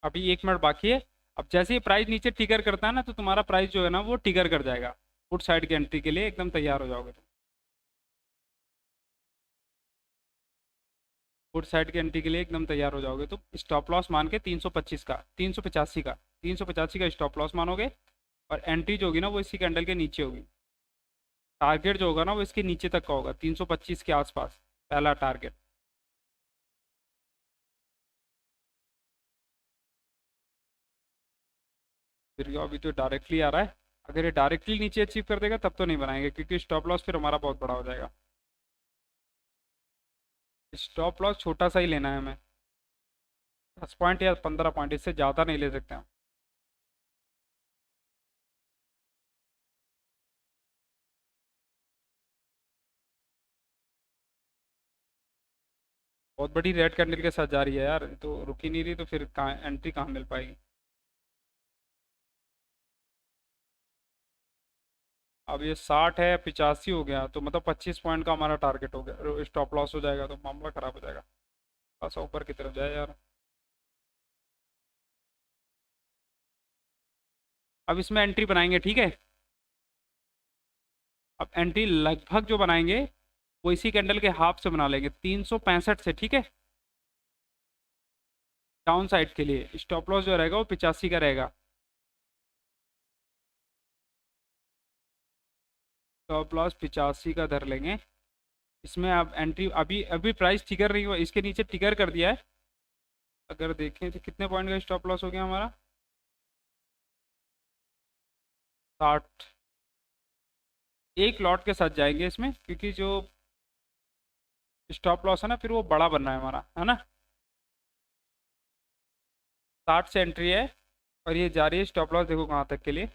अभी 1 मिनट बाकी है। अब जैसे ही प्राइस नीचे टिगर करता है ना, तो तुम्हारा प्राइस जो है ना वो टिगर कर जाएगा। पुट साइड की एंट्री के लिए एकदम तैयार हो जाओगे तुम। पुट साइड की एंट्री के लिए एकदम तैयार हो जाओगे तुम। स्टॉप लॉस मान के 325 का, 385 का, 385 का स्टॉप लॉस मानोगे। और एंट्री जो होगी ना वो इसी कैंडल के नीचे होगी। टारगेट जो होगा ना वो इसके नीचे तक का होगा, 325 के आसपास, पहला टारगेट। फिर अभी तो डायरेक्टली आ रहा है। अगर ये डायरेक्टली नीचे अचीव कर देगा तब तो नहीं बनाएंगे, क्योंकि स्टॉप लॉस फिर हमारा बहुत बड़ा हो जाएगा। स्टॉप लॉस छोटा सा ही लेना है हमें, 10 पॉइंट या 15 पॉइंट, इससे ज़्यादा नहीं ले सकते हम। बहुत बड़ी रेड कैंडल के साथ जा रही है यार, तो रुक ही नहीं रही, तो फिर कहाँ एंट्री कहाँ मिल पाएगी। अब ये 60 है, 85 हो गया, तो मतलब 25 पॉइंट का हमारा टारगेट हो गया, स्टॉप लॉस हो जाएगा तो मामला खराब हो जाएगा। बस ऊपर की तरफ जाए यार। अब इसमें एंट्री बनाएंगे, ठीक है। अब एंट्री लगभग जो बनाएंगे वो इसी कैंडल के हाफ से बना लेंगे, 365 से, ठीक है। डाउन साइड के लिए स्टॉप लॉस जो रहेगा वो 85 का रहेगा। स्टॉप लॉस 85 का धर लेंगे। इसमें अब एंट्री, अभी अभी प्राइस टिकर नहीं हुआ, इसके नीचे टिकर कर दिया है। अगर देखें तो कितने पॉइंट का स्टॉप लॉस हो गया हमारा, 60। एक लॉट के साथ जाएंगे इसमें, क्योंकि जो स्टॉप लॉस है ना फिर वो बड़ा बन रहा है हमारा, है ना। 60 से एंट्री है। और ये जा रही है, स्टॉप लॉस देखो कहाँ तक के लिए।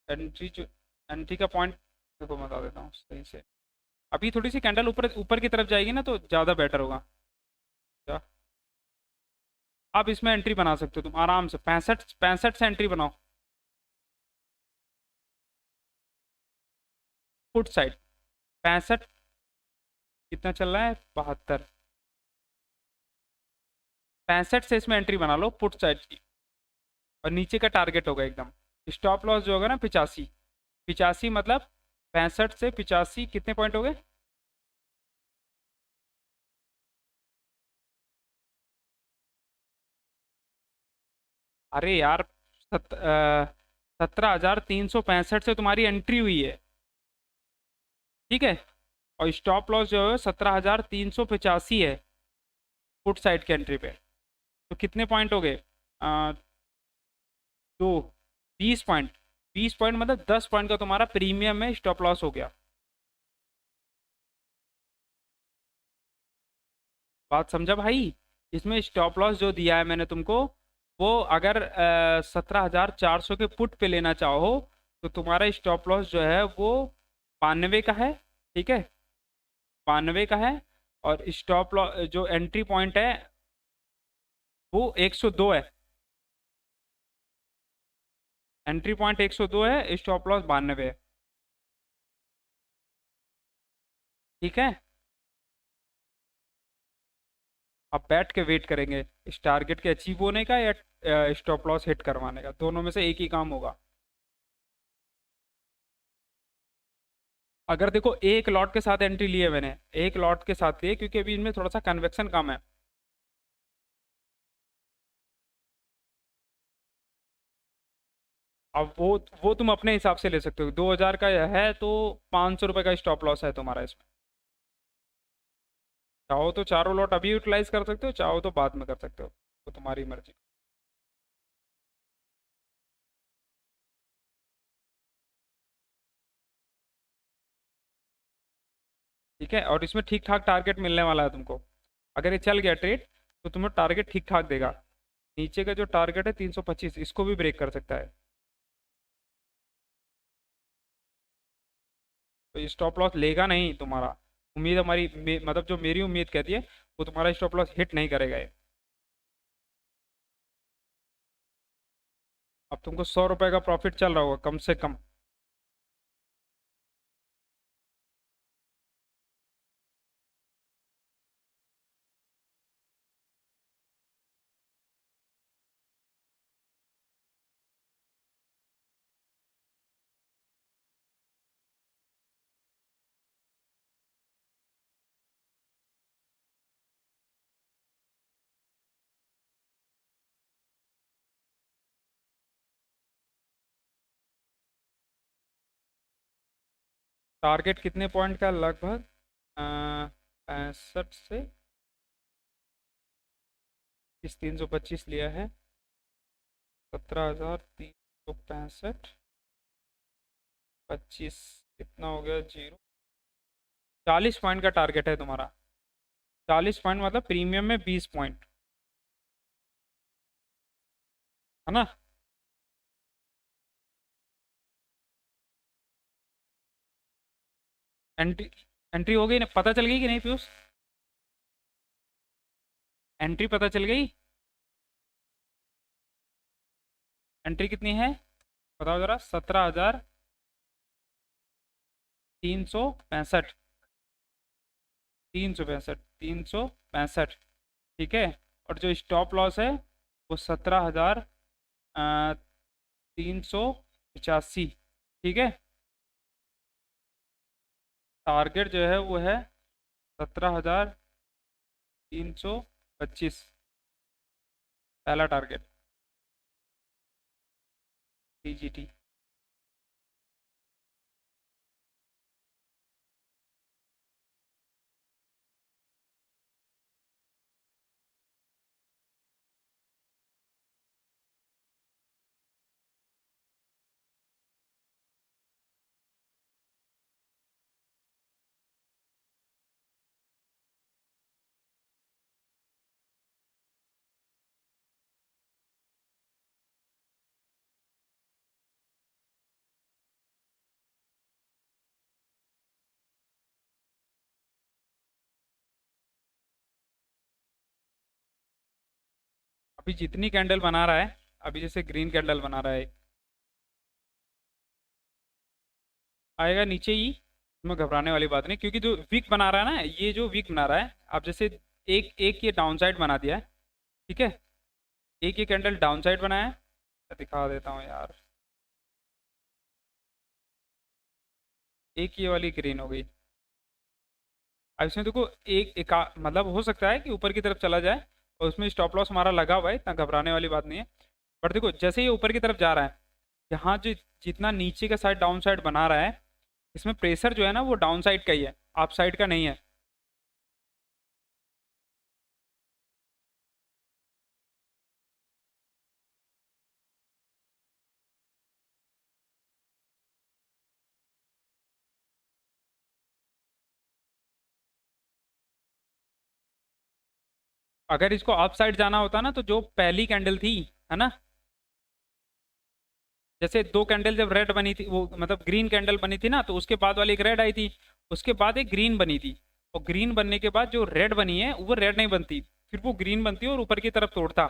एंट्री जो, एंट्री का पॉइंट देखो मैं बता देता हूँ सही से। अभी थोड़ी सी कैंडल ऊपर ऊपर की तरफ जाएगी ना तो ज़्यादा बेटर होगा। क्या, आप इसमें एंट्री बना सकते हो तुम आराम से, 65 से एंट्री बनाओ। फुट साइड 65, कितना चल रहा है, 72। 65 से इसमें एंट्री बना लो पुट साइड की। और नीचे का टारगेट होगा एकदम। स्टॉप लॉस जो होगा ना 85। 85 मतलब 65 से 85 कितने पॉइंट हो गए। अरे यार, 17,365 से तुम्हारी एंट्री हुई है, ठीक है। और स्टॉप लॉस जो है 17,385 है, पुट साइड की एंट्री पे। तो कितने पॉइंट हो गए, अ, दो, 20 पॉइंट। 20 पॉइंट मतलब 10 पॉइंट का तुम्हारा प्रीमियम में स्टॉप लॉस हो गया। बात समझा भाई। इसमें स्टॉप लॉस जो दिया है मैंने तुमको, वो अगर 17,400 के पुट पे लेना चाहो तो तुम्हारा स्टॉप लॉस जो है वो 92 का है, ठीक है। 92 का है। और स्टॉप लॉस जो एंट्री पॉइंट है वो 102 है। एंट्री पॉइंट 102 है, स्टॉप लॉस 92 है, ठीक है। अब बैठ के वेट करेंगे इस टारगेट के अचीव होने का या स्टॉप लॉस हिट करवाने का, दोनों में से एक ही काम होगा। अगर देखो एक लॉट के साथ एंट्री ली है मैंने, एक लॉट के साथ लिए, क्योंकि अभी इनमें थोड़ा सा कन्वेक्शन कम है। अब वो तुम अपने हिसाब से ले सकते हो, 2,000 का है तो 500 रुपये का स्टॉप लॉस है तुम्हारा इसमें। चाहो तो चारों लॉट अभी यूटिलाइज कर सकते हो, चाहो तो बाद में कर सकते हो, तो तुम्हारी मर्जी। ठीक है, और इसमें ठीक ठाक टारगेट मिलने वाला है तुमको। अगर ये चल गया ट्रेड तो तुम्हें टारगेट ठीक ठाक देगा। नीचे का जो टारगेट है 325, इसको भी ब्रेक कर सकता है। तो स्टॉप लॉस लेगा नहीं तुम्हारा। उम्मीद हमारी मतलब जो मेरी उम्मीद कहती है, वो तुम्हारा स्टॉप लॉस हिट नहीं करेगा ये। अब तुमको 100 रुपए का प्रॉफिट चल रहा होगा कम से कम। टारगेट कितने पॉइंट का लगभग 65 से इस 325 लिया है। 17,365 25 कितना हो गया जीरो। 40 पॉइंट का टारगेट है तुम्हारा। 40 पॉइंट मतलब प्रीमियम में 20 पॉइंट, है ना। एंट्री एंट्री हो गई ना, पता चल गई कि नहीं पीयूष? एंट्री पता चल गई? एंट्री कितनी है बताओ जरा। 17,365। 365, 365। ठीक है। और जो स्टॉप लॉस है वो 17,385। ठीक है। टारगेट जो है वो है 17,325। पहला टारगेट TGT। अभी जितनी कैंडल बना रहा है, अभी जैसे ग्रीन कैंडल बना रहा है, आएगा नीचे ही। इसमें घबराने वाली बात नहीं, क्योंकि जो वीक बना रहा है ना, ये जो वीक बना रहा है, आप जैसे एक एक ये डाउन साइड बना दिया है। ठीक है। एक ये कैंडल डाउन साइड बनाया है। मैं दिखा देता हूँ यार। एक ये वाली ग्रीन हो गई। अब इसमें देखो मतलब हो सकता है कि ऊपर की तरफ चला जाए, और उसमें स्टॉप लॉस हमारा लगा हुआ है, इतना घबराने वाली बात नहीं है। पर देखो जैसे ये ऊपर की तरफ जा रहा है, यहाँ जो जितना नीचे का साइड डाउन साइड बना रहा है, इसमें प्रेशर जो है ना वो डाउन साइड का ही है, अप साइड का नहीं है। अगर इसको अप साइड जाना होता ना, तो जो पहली कैंडल थी, है ना, जैसे दो कैंडल जब रेड बनी थी, वो मतलब ग्रीन कैंडल बनी थी ना, तो उसके बाद वाली एक रेड आई थी, उसके बाद एक ग्रीन बनी थी, और ग्रीन बनने के बाद जो रेड बनी है वो रेड नहीं बनती, फिर वो ग्रीन बनती है और ऊपर की तरफ तोड़ता।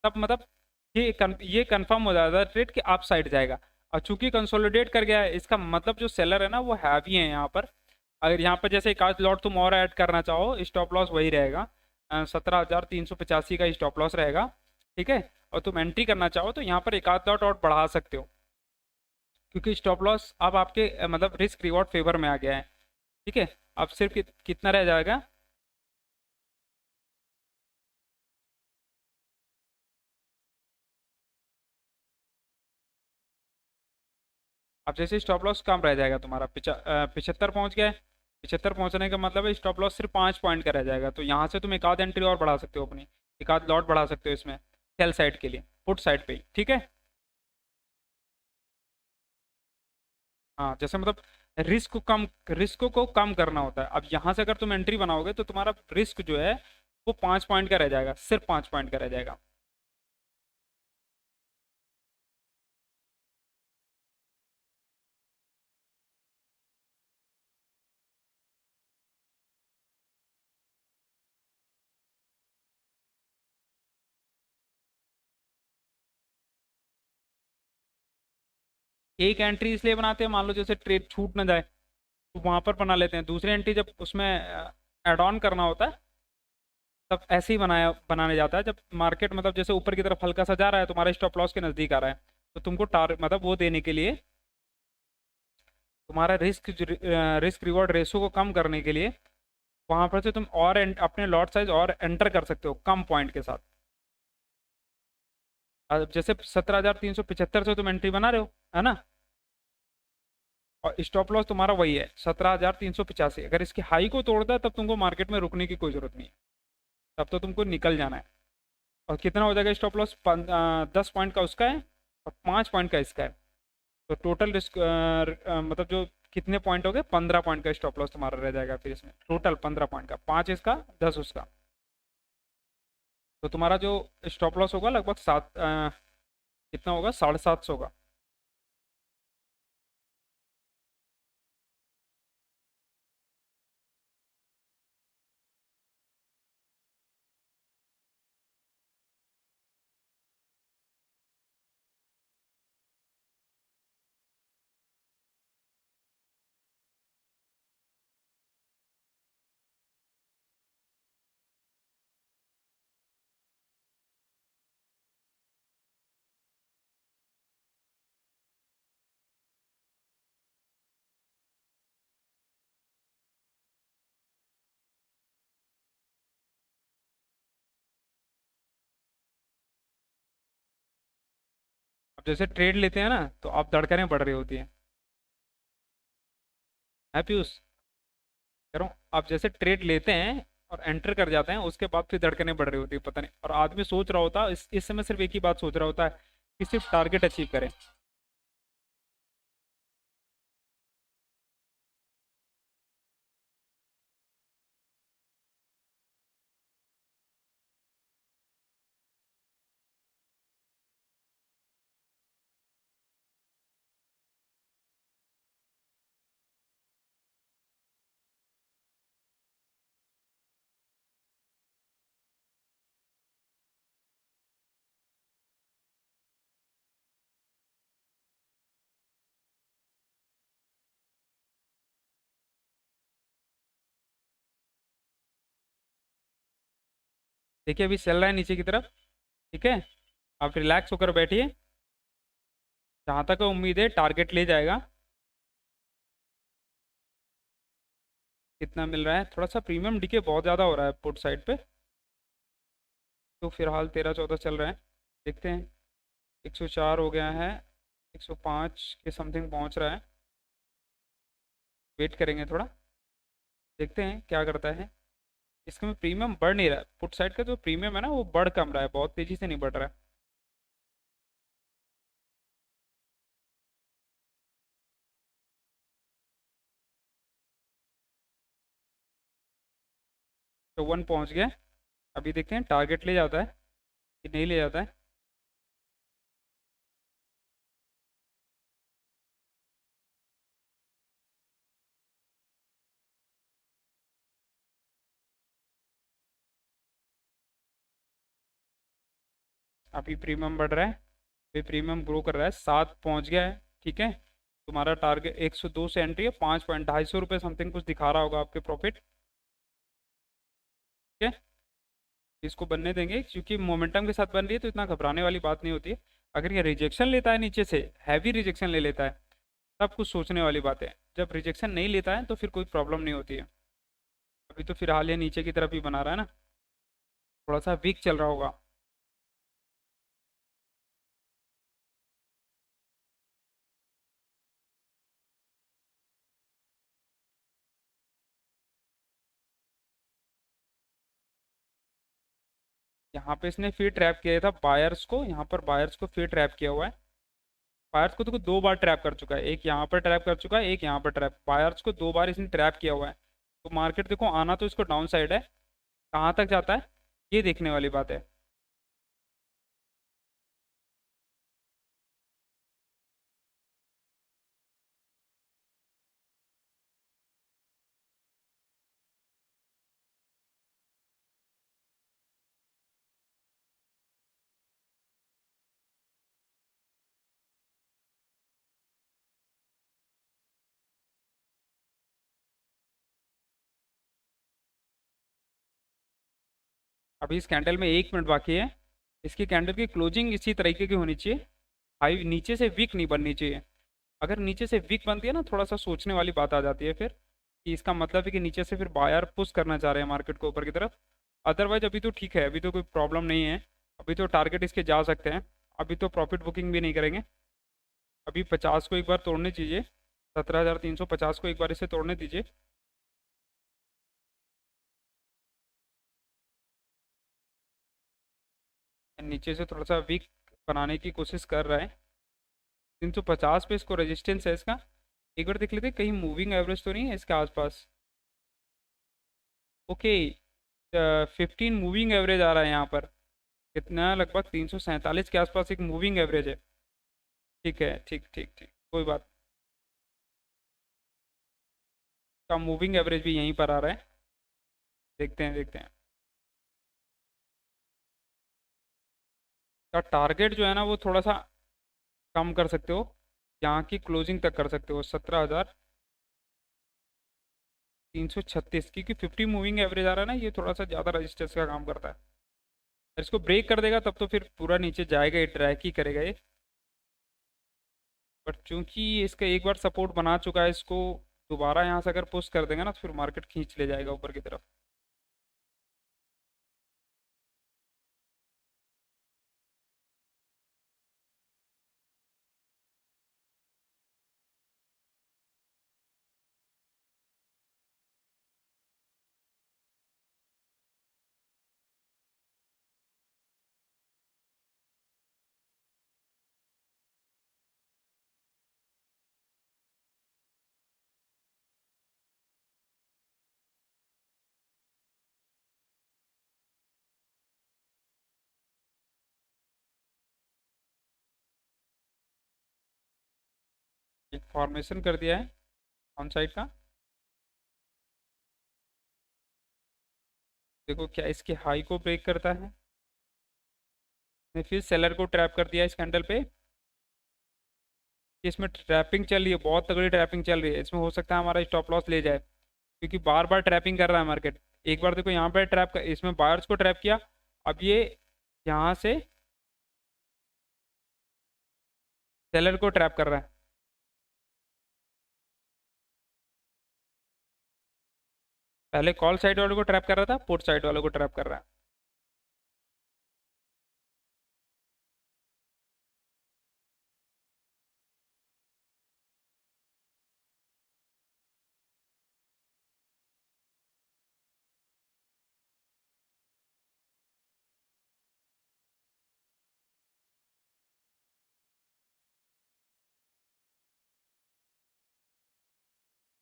तब मतलब ये कंफर्म हो जाता है ट्रेड कि अप साइड जाएगा। और चूंकि कंसोलिडेट कर गया है, इसका मतलब जो सेलर है ना वो हैवी है यहाँ पर। अगर यहाँ पर जैसे एक आध लॉट तुम और ऐड करना चाहो, स्टॉप लॉस वही रहेगा, 17,385 का स्टॉप लॉस रहेगा। ठीक है। और तुम एंट्री करना चाहो तो यहाँ पर एक आध लॉट और बढ़ा सकते हो, क्योंकि स्टॉप लॉस अब आपके मतलब रिस्क रिवॉर्ड फेवर में आ गया है। ठीक है। अब सिर्फ कितना रह जाएगा। अब जैसे स्टॉप लॉस कम रह जाएगा तुम्हारा, 75 पहुंच गया है। 75 पहुंचने का मतलब है स्टॉप लॉस सिर्फ 5 पॉइंट का रह जाएगा, तो यहाँ से तुम एक आध एंट्री और बढ़ा सकते हो अपनी, एक आध लॉट बढ़ा सकते हो इसमें, सेल साइड के लिए, पुट साइड पे ही। ठीक है। हाँ, जैसे मतलब रिस्क को कम करना होता है। अब यहाँ से अगर तुम एंट्री बनाओगे तो तुम्हारा रिस्क जो है वो 5 पॉइंट का रह जाएगा, सिर्फ 5 पॉइंट का रह जाएगा। एक एंट्री इसलिए बनाते हैं, मान लो जैसे ट्रेड छूट ना जाए, तो वहां पर बना लेते हैं। दूसरी एंट्री जब उसमें एड ऑन करना होता है, तब ऐसे ही बनाने जाता है, जब मार्केट मतलब जैसे ऊपर की तरफ हल्का सा जा रहा है, तुम्हारे स्टॉप लॉस के नजदीक आ रहा है, तो तुमको मतलब वो देने के लिए, तुम्हारा रिस्क रिवॉर्ड रेशो को कम करने के लिए, वहां पर से तुम और अपने लॉट साइज और एंटर कर सकते हो कम पॉइंट के साथ। अब जैसे 17,375 से तुम एंट्री बना रहे हो, है ना, और स्टॉप लॉस तुम्हारा वही है 17,385। अगर इसकी हाई को तोड़ता है तब तुमको मार्केट में रुकने की कोई जरूरत नहीं है, तब तो तुमको निकल जाना है। और कितना हो जाएगा स्टॉप लॉस? 10 पॉइंट का उसका है और 5 पॉइंट का इसका है। तो टोटल रिस्क मतलब जो कितने पॉइंट हो गए, 15 पॉइंट का स्टॉप लॉस तुम्हारा रह जाएगा फिर इसमें। टोटल 15 पॉइंट का, 5 इसका 10 उसका। तो तुम्हारा जो स्टॉप लॉस होगा लगभग कितना होगा, 750 का। अब जैसे ट्रेड लेते हैं ना तो आप धड़कनें बढ़ रही होती हैं। है पीयूष? कह रहा हूँ आप जैसे ट्रेड लेते हैं और एंटर कर जाते हैं, उसके बाद फिर धड़कनें बढ़ रही होती है, पता नहीं। और आदमी सोच रहा होता है इस समय सिर्फ एक ही बात सोच रहा होता है कि सिर्फ टारगेट अचीव करें। देखिए अभी चल रहा है नीचे की तरफ, ठीक है। आप रिलैक्स होकर बैठिए। जहाँ तक उम्मीद है टारगेट ले जाएगा। कितना मिल रहा है? थोड़ा सा प्रीमियम डीके बहुत ज़्यादा हो रहा है पुट साइड पे। तो फिलहाल 13-14 चल रहा है। देखते हैं। 104 हो गया है, 105 के समथिंग पहुंच रहा है। वेट करेंगे थोड़ा, देखते हैं क्या करता है। इसका में प्रीमियम बढ़ नहीं रहा है, पुट साइड का जो प्रीमियम है ना वो बढ़ कम रहा है, बहुत तेज़ी से नहीं बढ़ रहा है। तो 1 पहुंच गया। अभी देखते हैं टारगेट ले जाता है कि नहीं ले जाता है। अभी प्रीमियम बढ़ रहा है, अभी प्रीमियम ग्रो कर रहा है, 7 पहुंच गया है, ठीक है। तुम्हारा टारगेट 102 से एंट्री है, 5 पॉइंट 250 रुपये समथिंग कुछ दिखा रहा होगा आपके प्रॉफिट। ठीक है, इसको बनने देंगे क्योंकि मोमेंटम के साथ बन रही है तो इतना घबराने वाली बात नहीं होती है। अगर ये रिजेक्शन लेता है नीचे से, हैवी रिजेक्शन ले लेता है, तब कुछ सोचने वाली बात है। जब रिजेक्शन नहीं लेता है तो फिर कोई प्रॉब्लम नहीं होती है। अभी तो फिलहाल ये नीचे की तरफ ही बना रहा है ना, थोड़ा सा वीक चल रहा होगा। यहाँ पे इसने फिर ट्रैप किया था बायर्स को, यहाँ पर बायर्स को फिर ट्रैप किया हुआ है। बायर्स को तो 2 बार ट्रैप कर चुका है, एक यहाँ पर ट्रैप कर चुका है, एक यहाँ पर ट्रैप। बायर्स को 2 बार इसने ट्रैप किया हुआ है। तो मार्केट देखो आना तो इसको डाउन साइड है, कहाँ तक जाता है ये देखने वाली बात है। अभी इस कैंडल में 1 मिनट बाकी है। इसकी कैंडल की क्लोजिंग इसी तरीके की होनी चाहिए, हाई नीचे से वीक नहीं बननी चाहिए। अगर नीचे से वीक बनती है ना, थोड़ा सा सोचने वाली बात आ जाती है फिर, कि इसका मतलब है कि नीचे से फिर बायर पुश करना चाह रहे हैं मार्केट को ऊपर की तरफ। अदरवाइज अभी तो ठीक है, अभी तो कोई प्रॉब्लम नहीं है। अभी तो टारगेट इसके जा सकते हैं। अभी तो प्रॉफिट बुकिंग भी नहीं करेंगे। अभी 50 को एक बार तोड़ने चाहिए। 17,350 को एक बार इसे तोड़ने दीजिए। नीचे से थोड़ा सा वीक बनाने की कोशिश कर रहा है। 350 पे इसको रेजिस्टेंस है इसका। एक बार देख लेते हैं कहीं मूविंग एवरेज तो नहीं है इसके आसपास। ओके, 15 मूविंग एवरेज आ रहा है यहाँ पर। कितना, लगभग 347 के आसपास एक मूविंग एवरेज है। ठीक है, ठीक ठीक ठीक, कोई बात। का मूविंग एवरेज भी यहीं पर आ रहा है। देखते हैं देखते हैं। का टारगेट जो है ना वो थोड़ा सा कम कर सकते हो। यहाँ की क्लोजिंग तक कर सकते हो 17,336, क्योंकि 50 मूविंग एवरेज आ रहा है ना, ये थोड़ा सा ज़्यादा रजिस्टेंस का काम करता है। अगर इसको ब्रेक कर देगा तब तो फिर पूरा नीचे जाएगा, ये ट्रैक ही करेगा ये। बट चूंकि इसका एक बार सपोर्ट बना चुका है, इसको दोबारा यहाँ से अगर पुश कर देंगे ना तो फिर मार्केट खींच ले जाएगा ऊपर की तरफ। एक फॉर्मेशन कर दिया है ऑन साइड का। देखो क्या इसके हाई को ब्रेक करता है। ने फिर सेलर को ट्रैप कर दिया इस कैंडल पे। इसमें ट्रैपिंग चल रही है, बहुत तगड़ी ट्रैपिंग चल रही है, इसमें हो सकता है हमारा स्टॉप लॉस ले जाए, क्योंकि बार बार ट्रैपिंग कर रहा है मार्केट। एक बार देखो यहाँ पे ट्रैप कर, इसमें बायर्स को ट्रैप किया। अब ये यहाँ से सेलर को ट्रैप कर रहा है। पहले कॉल साइड वालों को ट्रैप कर रहा था, पुट साइड वालों को ट्रैप कर रहा है।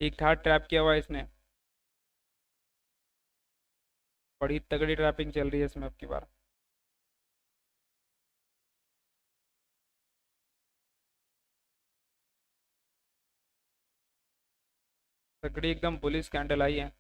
ठीक ठाक ट्रैप किया हुआ है इसने। बड़ी तगड़ी ट्रैपिंग चल रही है इसमें अब की बार। तगड़ी एकदम बुलिश कैंडल आई है।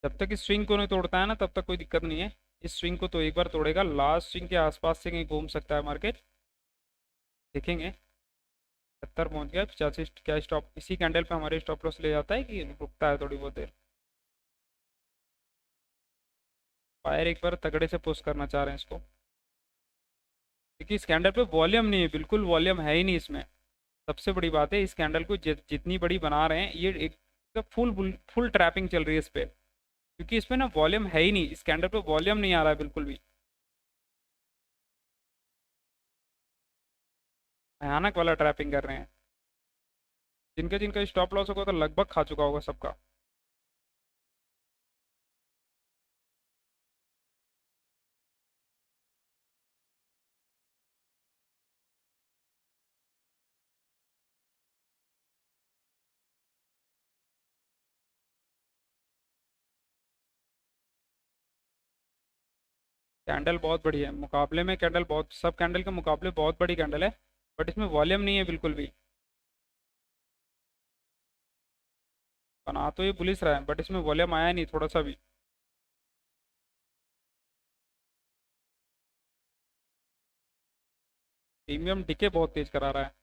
जब तक इस स्विंग को नहीं तोड़ता है ना तब तक कोई दिक्कत नहीं है। इस स्विंग को तो एक बार तोड़ेगा, लास्ट स्विंग के आसपास से कहीं घूम सकता है मार्केट। देखेंगे। 70 पहुंच गया, 85 क्या स्टॉप इसी कैंडल पे हमारे स्टॉप लॉस ले जाता है कि रुकता है थोड़ी बहुत देर। फायर एक बार तगड़े से पुश करना चाह रहे हैं इसको, क्योंकि इस कैंडल पे वॉल्यूम नहीं है, बिल्कुल वॉल्यूम है ही नहीं इसमें। सबसे बड़ी बात है, इस कैंडल को जितनी बड़ी बना रहे हैं ये एक फुल फुल ट्रैपिंग चल रही है इस पे, क्योंकि इसमें ना वॉल्यूम है ही नहीं, इस कैंडल पे वॉल्यूम नहीं आ रहा है बिल्कुल भी। भयानक वाला ट्रैपिंग कर रहे हैं। जिनका जिनका स्टॉप लॉस होगा तो लगभग खा चुका होगा सबका। कैंडल बहुत बड़ी है, मुकाबले में कैंडल बहुत, सब कैंडल के मुकाबले बहुत बड़ी कैंडल है। बट इसमें वॉल्यूम नहीं है बिल्कुल भी। बना तो ये पुलिस रहा है बट इसमें वॉल्यूम आया नहीं थोड़ा सा भी। प्रीमियम डिके बहुत तेज करा रहा है।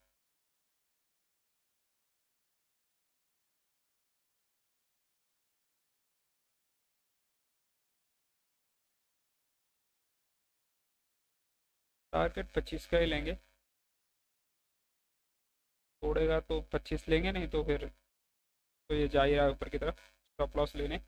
टारगेट 25 का ही लेंगे, तोड़ेगा तो 25 लेंगे, नहीं तो फिर तो ये जा ही रहा है ऊपर की तरफ स्टॉप लॉस लेने।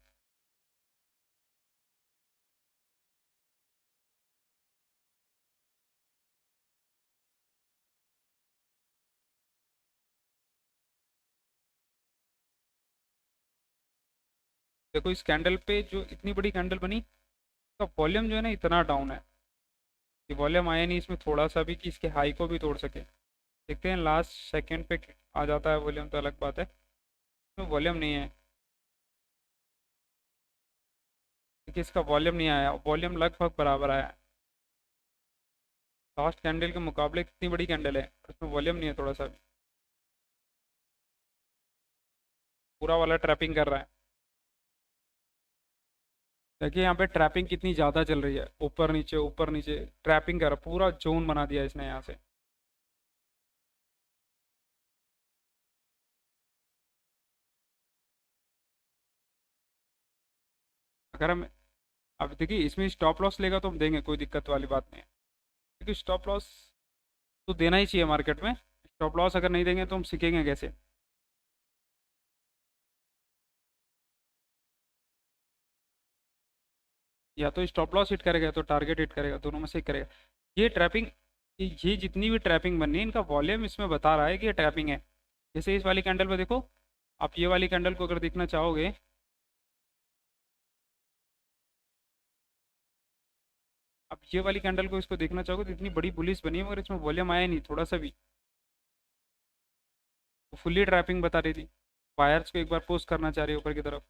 देखो इस कैंडल पे जो इतनी बड़ी कैंडल बनी, इसका वॉल्यूम जो है ना इतना डाउन है कि वॉल्यूम आया नहीं इसमें थोड़ा सा भी कि इसके हाई को भी तोड़ सके। देखते हैं लास्ट सेकंड पे आ जाता है वॉल्यूम तो अलग बात है, तो वॉल्यूम नहीं है क्योंकि इसका वॉल्यूम नहीं आया, वॉल्यूम लगभग बराबर आया। लास्ट कैंडल के मुकाबले कितनी बड़ी कैंडल है, उसमें वॉल्यूम नहीं है थोड़ा सा भी, पूरा वाला ट्रैपिंग कर रहा है। देखिए यहाँ पे ट्रैपिंग कितनी ज़्यादा चल रही है, ऊपर नीचे ट्रैपिंग कर पूरा जोन बना दिया इसने यहाँ से। अगर हम अब देखिए इसमें स्टॉप लॉस लेगा तो हम देंगे, कोई दिक्कत वाली बात नहीं है, क्योंकि स्टॉप लॉस तो देना ही चाहिए मार्केट में। स्टॉप लॉस अगर नहीं देंगे तो हम सीखेंगे कैसे। या तो स्टॉप लॉस हिट करेगा या तो टारगेट हिट करेगा, दोनों में से एक करेगा। ये ट्रैपिंग, ये जितनी भी ट्रैपिंग बन रही है इनका वॉल्यूम इसमें बता रहा है कि ये ट्रैपिंग है। जैसे इस वाली कैंडल पर देखो, आप ये वाली कैंडल को अगर देखना चाहोगे, आप ये वाली कैंडल को इसको देखना चाहोगे तो इतनी बड़ी बुलिश बनी है मगर इसमें वॉल्यूम आया नहीं थोड़ा सा भी, फुल्ली ट्रैपिंग बता रही थी। वायर्स को एक बार पोस्ट करना चाह रही है ऊपर की तरफ।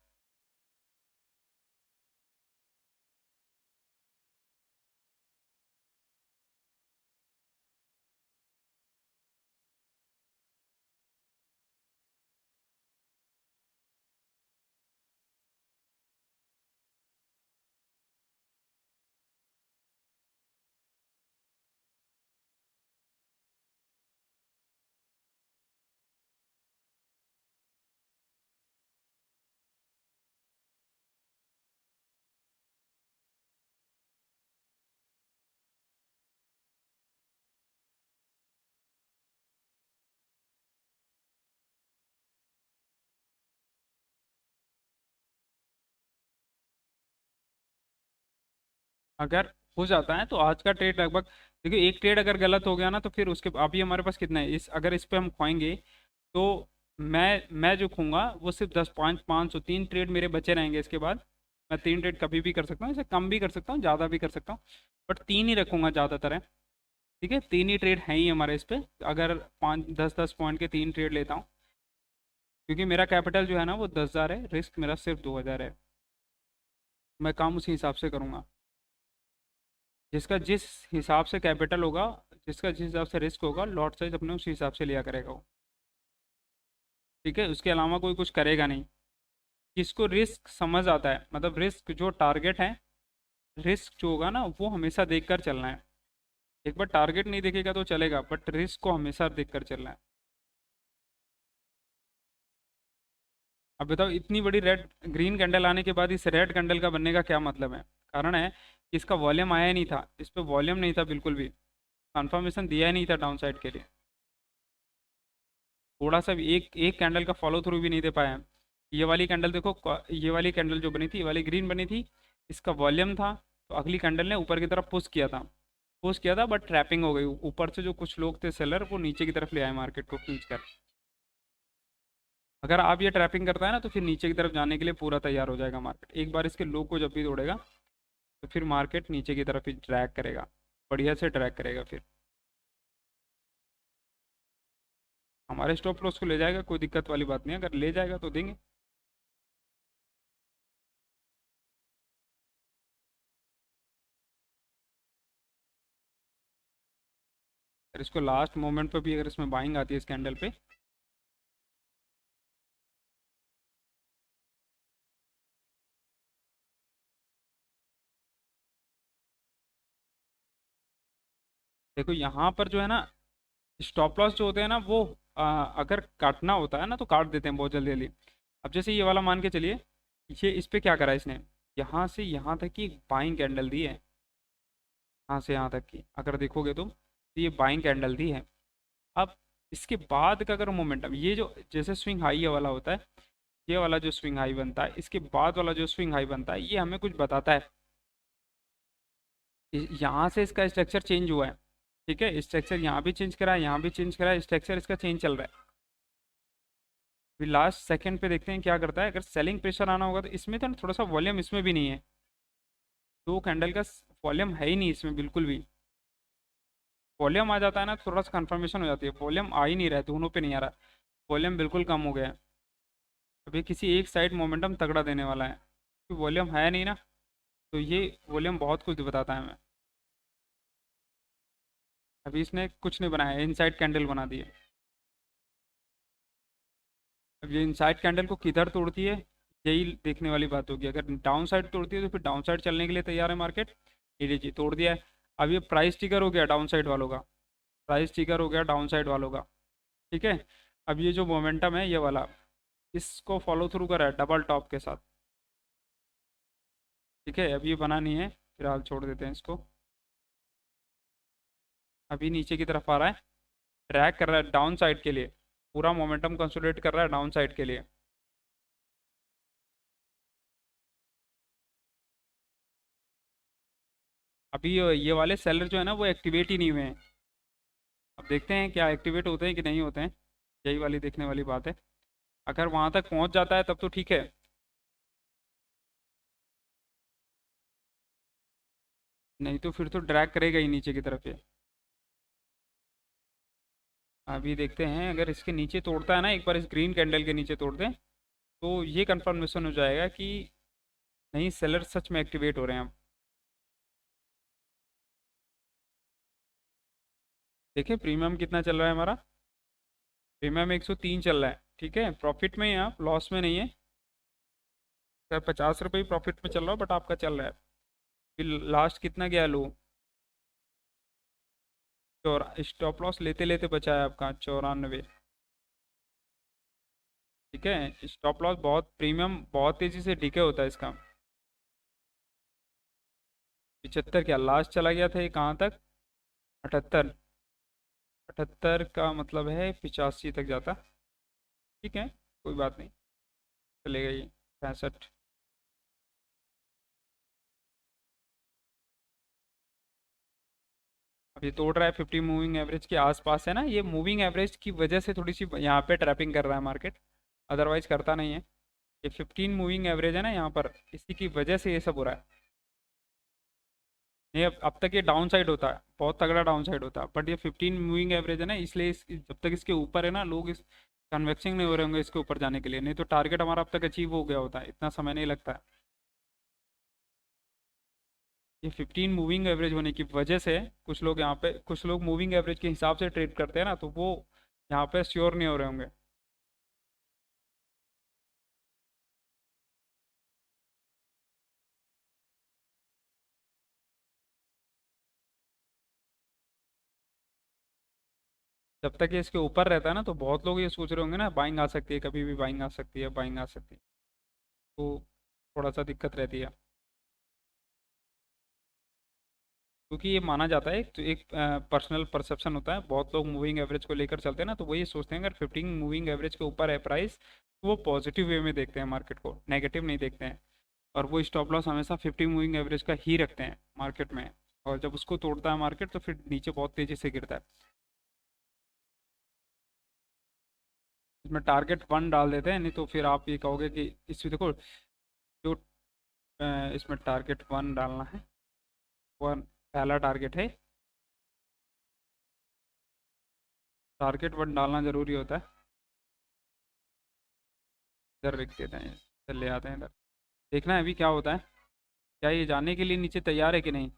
अगर हो जाता है तो आज का ट्रेड लगभग, देखिए एक ट्रेड अगर गलत हो गया ना तो फिर उसके अभी हमारे पास कितना है, इस अगर इस पे हम खोएंगे तो मैं जो खूंगा वो सिर्फ 10 5 5 3 ट्रेड मेरे बचे रहेंगे इसके बाद। मैं 3 ट्रेड कभी भी कर सकता हूँ, इसे कम भी कर सकता हूँ ज़्यादा भी कर सकता हूँ, बट 3 ही रखूंगा ज़्यादातर है। ठीक है 3 ही ट्रेड हैं ही हमारे इस पे, अगर 5 10 10 पॉइंट के 3 ट्रेड लेता हूँ, क्योंकि मेरा कैपिटल जो है ना वो 10,000 है, रिस्क मेरा सिर्फ 2,000 है। मैं काम उसी हिसाब से करूँगा, जिसका जिस हिसाब से कैपिटल होगा, जिसका जिस हिसाब से रिस्क होगा, लॉट साइज अपने उस हिसाब से लिया करेगा वो। ठीक है उसके अलावा कोई कुछ करेगा नहीं। जिसको रिस्क समझ आता है, मतलब रिस्क जो टारगेट है, रिस्क जो होगा ना वो हमेशा देख कर चलना है। एक बार टारगेट नहीं देखेगा तो चलेगा, बट रिस्क को हमेशा देख कर चलना है। अब बताओ इतनी बड़ी रेड ग्रीन कैंडल आने के बाद इस रेड कैंडल का बनने का क्या मतलब है। कारण है कि इसका वॉल्यूम आया ही नहीं था, इस पर वॉल्यूम नहीं था बिल्कुल भी, कंफर्मेशन दिया ही नहीं था डाउन साइड के लिए, थोड़ा सा भी एक एक कैंडल का फॉलो थ्रू भी नहीं दे पाया है। ये वाली कैंडल देखो, ये वाली कैंडल जो बनी थी, ये वाली ग्रीन बनी थी, इसका वॉल्यूम था, तो अगली कैंडल ने ऊपर की तरफ पुश किया था, बट ट्रैपिंग हो गई ऊपर से, जो कुछ लोग थे सेलर वो नीचे की तरफ ले आए मार्केट को खींच कर। अगर आप ये ट्रैपिंग करता है ना तो फिर नीचे की तरफ जाने के लिए पूरा तैयार हो जाएगा मार्केट, एक बार इसके लो को जब भी तोड़ेगा तो फिर मार्केट नीचे की तरफ ही ड्रैग करेगा, बढ़िया से ड्रैग करेगा फिर। हमारे स्टॉप लॉस को ले जाएगा, कोई दिक्कत वाली बात नहीं है, अगर ले जाएगा तो देंगे। अगर इसको लास्ट मोमेंट पे भी अगर इसमें बाइंग आती है इस कैंडल पे, देखो यहाँ पर जो है ना स्टॉप लॉस जो होते हैं ना वो अगर काटना होता है ना तो काट देते हैं बहुत जल्दी जल्दी। अब जैसे ये वाला मान के चलिए, ये इस पे क्या करा इसने, यहाँ से यहाँ तक की बाइंग कैंडल दी है, यहाँ से यहाँ तक की अगर देखोगे तुम तो ये बाइंग कैंडल दी है। अब इसके बाद का अगर मोमेंटम, ये जो जैसे स्विंग हाई ये वाला होता है, ये वाला जो स्विंग हाई बनता है, इसके बाद वाला जो स्विंग हाई बनता है, ये हमें कुछ बताता है। यहाँ से इसका स्ट्रक्चर चेंज हुआ है, ठीक है, स्ट्रक्चर यहाँ भी चेंज करा है, यहाँ भी चेंज करा है, स्ट्रक्चर इसका चेंज चल रहा है। अभी लास्ट सेकंड पे देखते हैं क्या करता है। अगर सेलिंग प्रेशर आना होगा तो इसमें तो थोड़ा सा वॉल्यूम इसमें भी नहीं है, दो कैंडल का वॉल्यूम है ही नहीं इसमें बिल्कुल भी। वॉल्यूम आ जाता है ना, थोड़ा सा कंफर्मेशन हो जाती है, वॉल्यूम आ ही नहीं रहा है, दोनों पे नहीं आ रहा, वॉल्यूम बिल्कुल कम हो गया है। अभी किसी एक साइड मोमेंटम तगड़ा देने वाला है, क्योंकि वॉल्यूम है नहीं ना, तो ये वॉल्यूम बहुत कुछ बताता है हमें। अभी इसने कुछ नहीं बनाया, इनसाइड कैंडल बना दी है। अब ये इनसाइड कैंडल को किधर तोड़ती है, यही देखने वाली बात होगी। अगर डाउन साइड तोड़ती है तो फिर डाउन साइड चलने के लिए तैयार है मार्केट। ये लीजिए तोड़ दिया है। अब ये प्राइस टिकर हो गया डाउन साइड वालों का, प्राइस टिकर हो गया डाउन साइड वालों का, ठीक है। अब ये जो मोमेंटम है ये वाला, इसको फॉलो थ्रू कर रहा है डबल टॉप के साथ, ठीक है। अब ये बना नहीं है, फिलहाल छोड़ देते हैं इसको। अभी नीचे की तरफ आ रहा है, ट्रैक कर रहा है डाउन साइड के लिए, पूरा मोमेंटम कंसोलिडेट कर रहा है डाउन साइड के लिए। अभी ये वाले सेलर जो है ना वो एक्टिवेट ही नहीं हुए हैं। अब देखते हैं क्या एक्टिवेट होते हैं कि नहीं होते हैं, यही वाली देखने वाली बात है। अगर वहां तक पहुंच जाता है तब तो ठीक है, नहीं तो फिर तो ड्रैग करेगा ही नीचे की तरफ ये। अभी देखते हैं, अगर इसके नीचे तोड़ता है ना, एक बार इस ग्रीन कैंडल के नीचे तोड़ दें तो ये कंफर्मेशन हो जाएगा कि नहीं, सेलर सच में एक्टिवेट हो रहे हैं अब। देखिए प्रीमियम कितना चल रहा है हमारा, प्रीमियम 103 चल रहा है, ठीक है। प्रॉफिट में ही, आप लॉस में नहीं है। सर 50 रुपये ही प्रॉफिट में चल रहा हो, बट आपका चल रहा है। फिर लास्ट कितना गया लो, स्टॉप लॉस लेते लेते बचा है आपका 94, ठीक है। स्टॉप लॉस बहुत, प्रीमियम बहुत तेज़ी से डिके होता है इसका। 75 क्या लास्ट चला गया था ये, कहाँ तक, 78, 78 का मतलब है 85 तक जाता, ठीक है, कोई बात नहीं, चलेगा ये 65। अब ये तोड़ रहा है 50 मूविंग एवरेज के आसपास है ना, ये मूविंग एवरेज की वजह से थोड़ी सी यहाँ पे ट्रैपिंग कर रहा है मार्केट, अदरवाइज करता नहीं है। ये 15 मूविंग एवरेज है ना यहाँ पर, इसी की वजह से ये सब हो रहा है। नहीं, अब तक ये डाउन साइड होता है, बहुत तगड़ा डाउन साइड होता है, बट ये 15 मूविंग एवरेज है ना, इसलिए जब तक इसके ऊपर है ना, लोग इस कन्वेक्सिंग नहीं हो रहे होंगे इसके ऊपर जाने के लिए, नहीं तो टारगेट हमारा अब तक अचीव हो गया होता है, इतना समय नहीं लगता है। ये 15 मूविंग एवरेज होने की वजह से कुछ लोग यहाँ पे, कुछ लोग मूविंग एवरेज के हिसाब से ट्रेड करते हैं ना, तो वो यहाँ पे श्योर नहीं हो रहे होंगे। जब तक ये इसके ऊपर रहता है ना, तो बहुत लोग ये सोच रहे होंगे ना बाइंग आ सकती है, कभी भी बाइंग आ सकती है, बाइंग आ सकती है, तो थोड़ा सा दिक्कत रहती है। क्योंकि ये माना जाता है, तो एक पर्सनल परसेप्शन होता है, बहुत लोग मूविंग एवरेज को लेकर चलते हैं ना, तो वो ये सोचते हैं अगर 15 मूविंग एवरेज के ऊपर है प्राइस, तो वो पॉजिटिव वे में देखते हैं मार्केट को, नेगेटिव नहीं देखते हैं। और वो स्टॉप लॉस हमेशा 50 मूविंग एवरेज का ही रखते हैं मार्केट में। और जब उसको तोड़ता है मार्केट तो फिर नीचे बहुत तेज़ी से गिरता है। इसमें टारगेट 1 डाल देते हैं, नहीं तो फिर आप ये कहोगे कि इसमें देखो, जो इसमें टारगेट 1 डालना है, 1 पहला टारगेट है, टारगेट 1 डालना ज़रूरी होता है। इधर लिख देते हैं, इधर ले आते हैं, इधर देखना है अभी क्या होता है, क्या ये जाने के लिए नीचे तैयार है कि नहीं।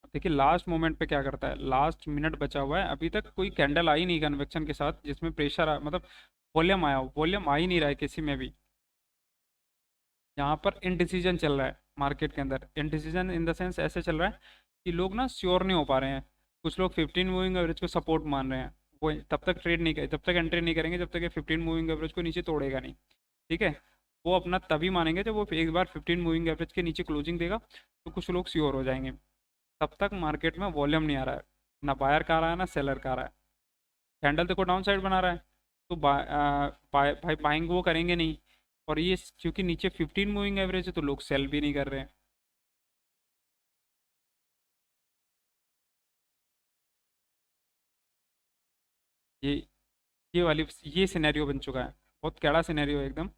अब देखिए लास्ट मोमेंट पे क्या करता है, लास्ट मिनट बचा हुआ है, अभी तक कोई कैंडल आई नहीं कन्वेक्शन के साथ जिसमें प्रेशर मतलब वॉल्यूम आया हो, वॉल्यूम आ ही नहीं रहा है किसी में भी। यहाँ पर इनडिसीजन चल रहा है मार्केट के अंदर, इनडिसीजन इन द सेंस ऐसे चल रहा है कि लोग ना श्योर नहीं हो पा रहे हैं। कुछ लोग 15 मूविंग एवरेज को सपोर्ट मान रहे हैं, वो तब तक ट्रेड नहीं करे, तब तक एंट्री नहीं करेंगे जब तक ये 15 मूविंग एवरेज को नीचे तोड़ेगा नहीं। ठीक है। वो अपना तभी मानेंगे जब वो एक बार 15 मूविंग एवरेज के नीचे क्लोजिंग देगा, तो कुछ लोग श्योर हो जाएंगे। तब तक मार्केट में वॉल्यूम नहीं आ रहा है, ना बायर का आ रहा है ना सेलर का आ रहा है। कैंडल देखो डाउन साइड बना रहा है, तो भाई बाइंग वो करेंगे नहीं। और ये क्योंकि नीचे 15 मूविंग एवरेज है तो लोग सेल भी नहीं कर रहे हैं। ये ये वाली ये सिनेरियो बन चुका है, बहुत कैड़ा सिनेरियो है एकदम।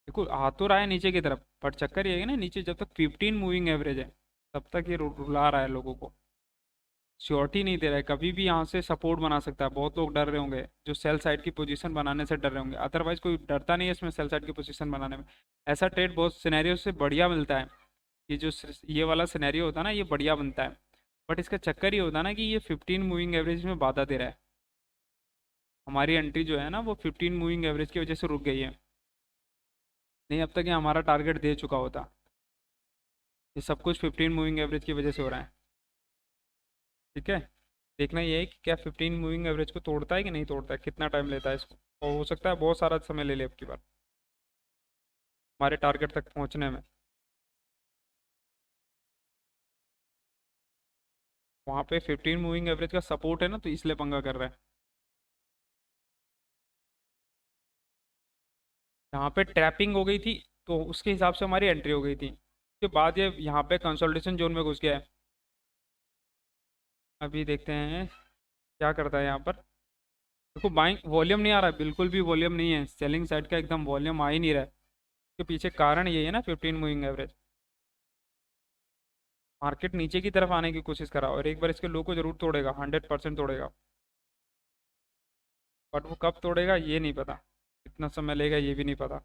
देखो आ तो रहा है नीचे की तरफ, पर चक्कर ये है ना, नीचे जब तक 15 मूविंग एवरेज है तब तक ये रुला रहा है लोगों को। श्योरिटी नहीं दे रहा है, कभी भी यहाँ से सपोर्ट बना सकता है। बहुत लोग डर रहे होंगे जो सेल साइड की पोजीशन बनाने से डर रहे होंगे, अदरवाइज कोई डरता नहीं है इसमें सेल साइड की पोजीशन बनाने में। ऐसा ट्रेड बहुत सिनेरियो से बढ़िया मिलता है। ये जो ये वाला सिनेरियो होता है ना, ये बढ़िया बनता है। बट इसका चक्कर ये होता है ना कि ये 15 मूविंग एवरेज में बाधा दे रहा है। हमारी एंट्री जो है ना वो 15 मूविंग एवरेज की वजह से रुक गई है। नहीं अब तक ये हमारा टारगेट दे चुका होता। ये सब कुछ 15 मूविंग एवरेज की वजह से हो रहा है। ठीक है। देखना ये है कि क्या 15 मूविंग एवरेज को तोड़ता है कि नहीं तोड़ता है, कितना टाइम लेता है इसको, और हो सकता है बहुत सारा समय ले ले अब की बार हमारे टारगेट तक पहुंचने में। वहाँ पे 15 मूविंग एवरेज का सपोर्ट है ना, तो इसलिए पंगा कर रहा है। यहाँ पे ट्रैपिंग हो गई थी, तो उसके हिसाब से हमारी एंट्री हो गई थी। उसके बाद ये यहाँ पे कंसोलिडेशन जोन में घुस गया है। अभी देखते हैं क्या करता है यहाँ पर। देखो बाइंग वॉल्यूम नहीं आ रहा है, बिल्कुल भी वॉल्यूम नहीं है, सेलिंग साइड का एकदम वॉल्यूम आ ही नहीं रहा है। इसके पीछे कारण यही है ना 15 मूविंग एवरेज। मार्केट नीचे की तरफ आने की कोशिश करा और एक बार इसके लो को जरूर तोड़ेगा, 100% तोड़ेगा। बट वो कब तोड़ेगा ये नहीं पता, कितना समय लेगा ये भी नहीं पता।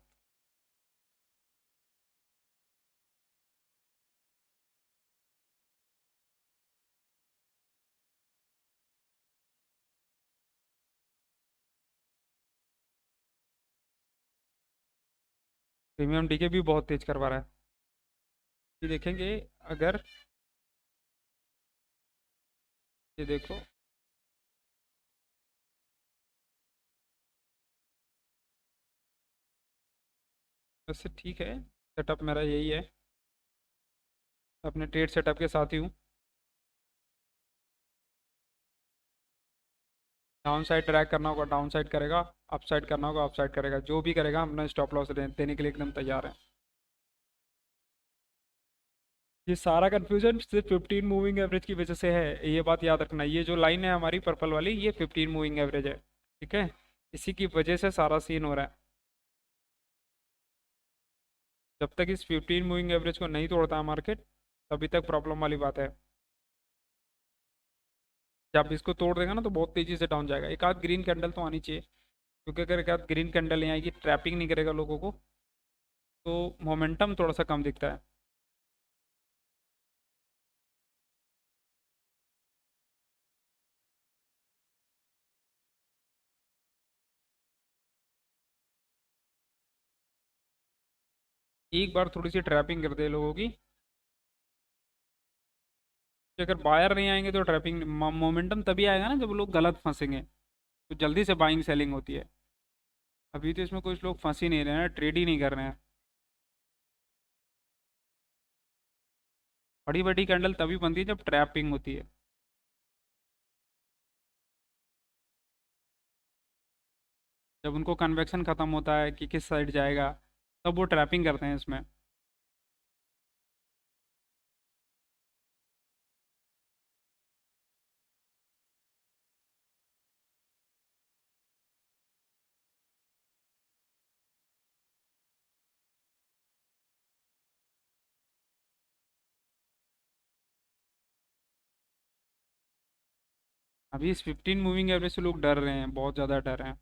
प्रीमियम डीके भी बहुत तेज करवा रहा है। ये देखेंगे अगर, ये देखो, वैसे ठीक है, सेटअप मेरा यही है, अपने ट्रेड सेटअप के साथ ही हूँ। डाउन साइड ट्रैक करना होगा डाउन साइड करेगा, अप साइड करना होगा अप साइड करेगा, जो भी करेगा हम अपना स्टॉप लॉस देने के लिए एकदम तैयार है। ये सारा कन्फ्यूजन सिर्फ 15 मूविंग एवरेज की वजह से है, ये बात याद रखना। ये जो लाइन है हमारी पर्पल वाली, ये 15 मूविंग एवरेज है। ठीक है। इसी की वजह से सारा सीन हो रहा है। जब तक इस 15 मूविंग एवरेज को नहीं तोड़ता मार्केट, तभी तक प्रॉब्लम वाली बात है। जब इसको तोड़ देगा ना तो बहुत तेजी से डाउन जाएगा। एक आध ग्रीन कैंडल तो आनी चाहिए, क्योंकि अगर एक आध ग्रीन कैंडल नहीं आएगी, ट्रैपिंग नहीं करेगा लोगों को, तो मोमेंटम थोड़ा सा कम दिखता है। एक बार थोड़ी सी ट्रैपिंग कर दे लोगों की, कि अगर बायर नहीं आएंगे तो ट्रैपिंग मोमेंटम तभी आएगा ना जब लोग गलत फंसेंगे, तो जल्दी से बाइंग सेलिंग होती है। अभी तो इसमें कुछ लोग फंस ही नहीं रहे हैं, ट्रेड ही नहीं कर रहे हैं। बड़ी बड़ी कैंडल तभी बनती है जब ट्रैपिंग होती है। जब उनको कन्वेक्शन खत्म होता है कि किस साइड जाएगा, तब वो ट्रैपिंग करते हैं इसमें। अभी इस 15 मूविंग एवरेज से लोग डर रहे हैं, बहुत ज़्यादा डर रहे हैं।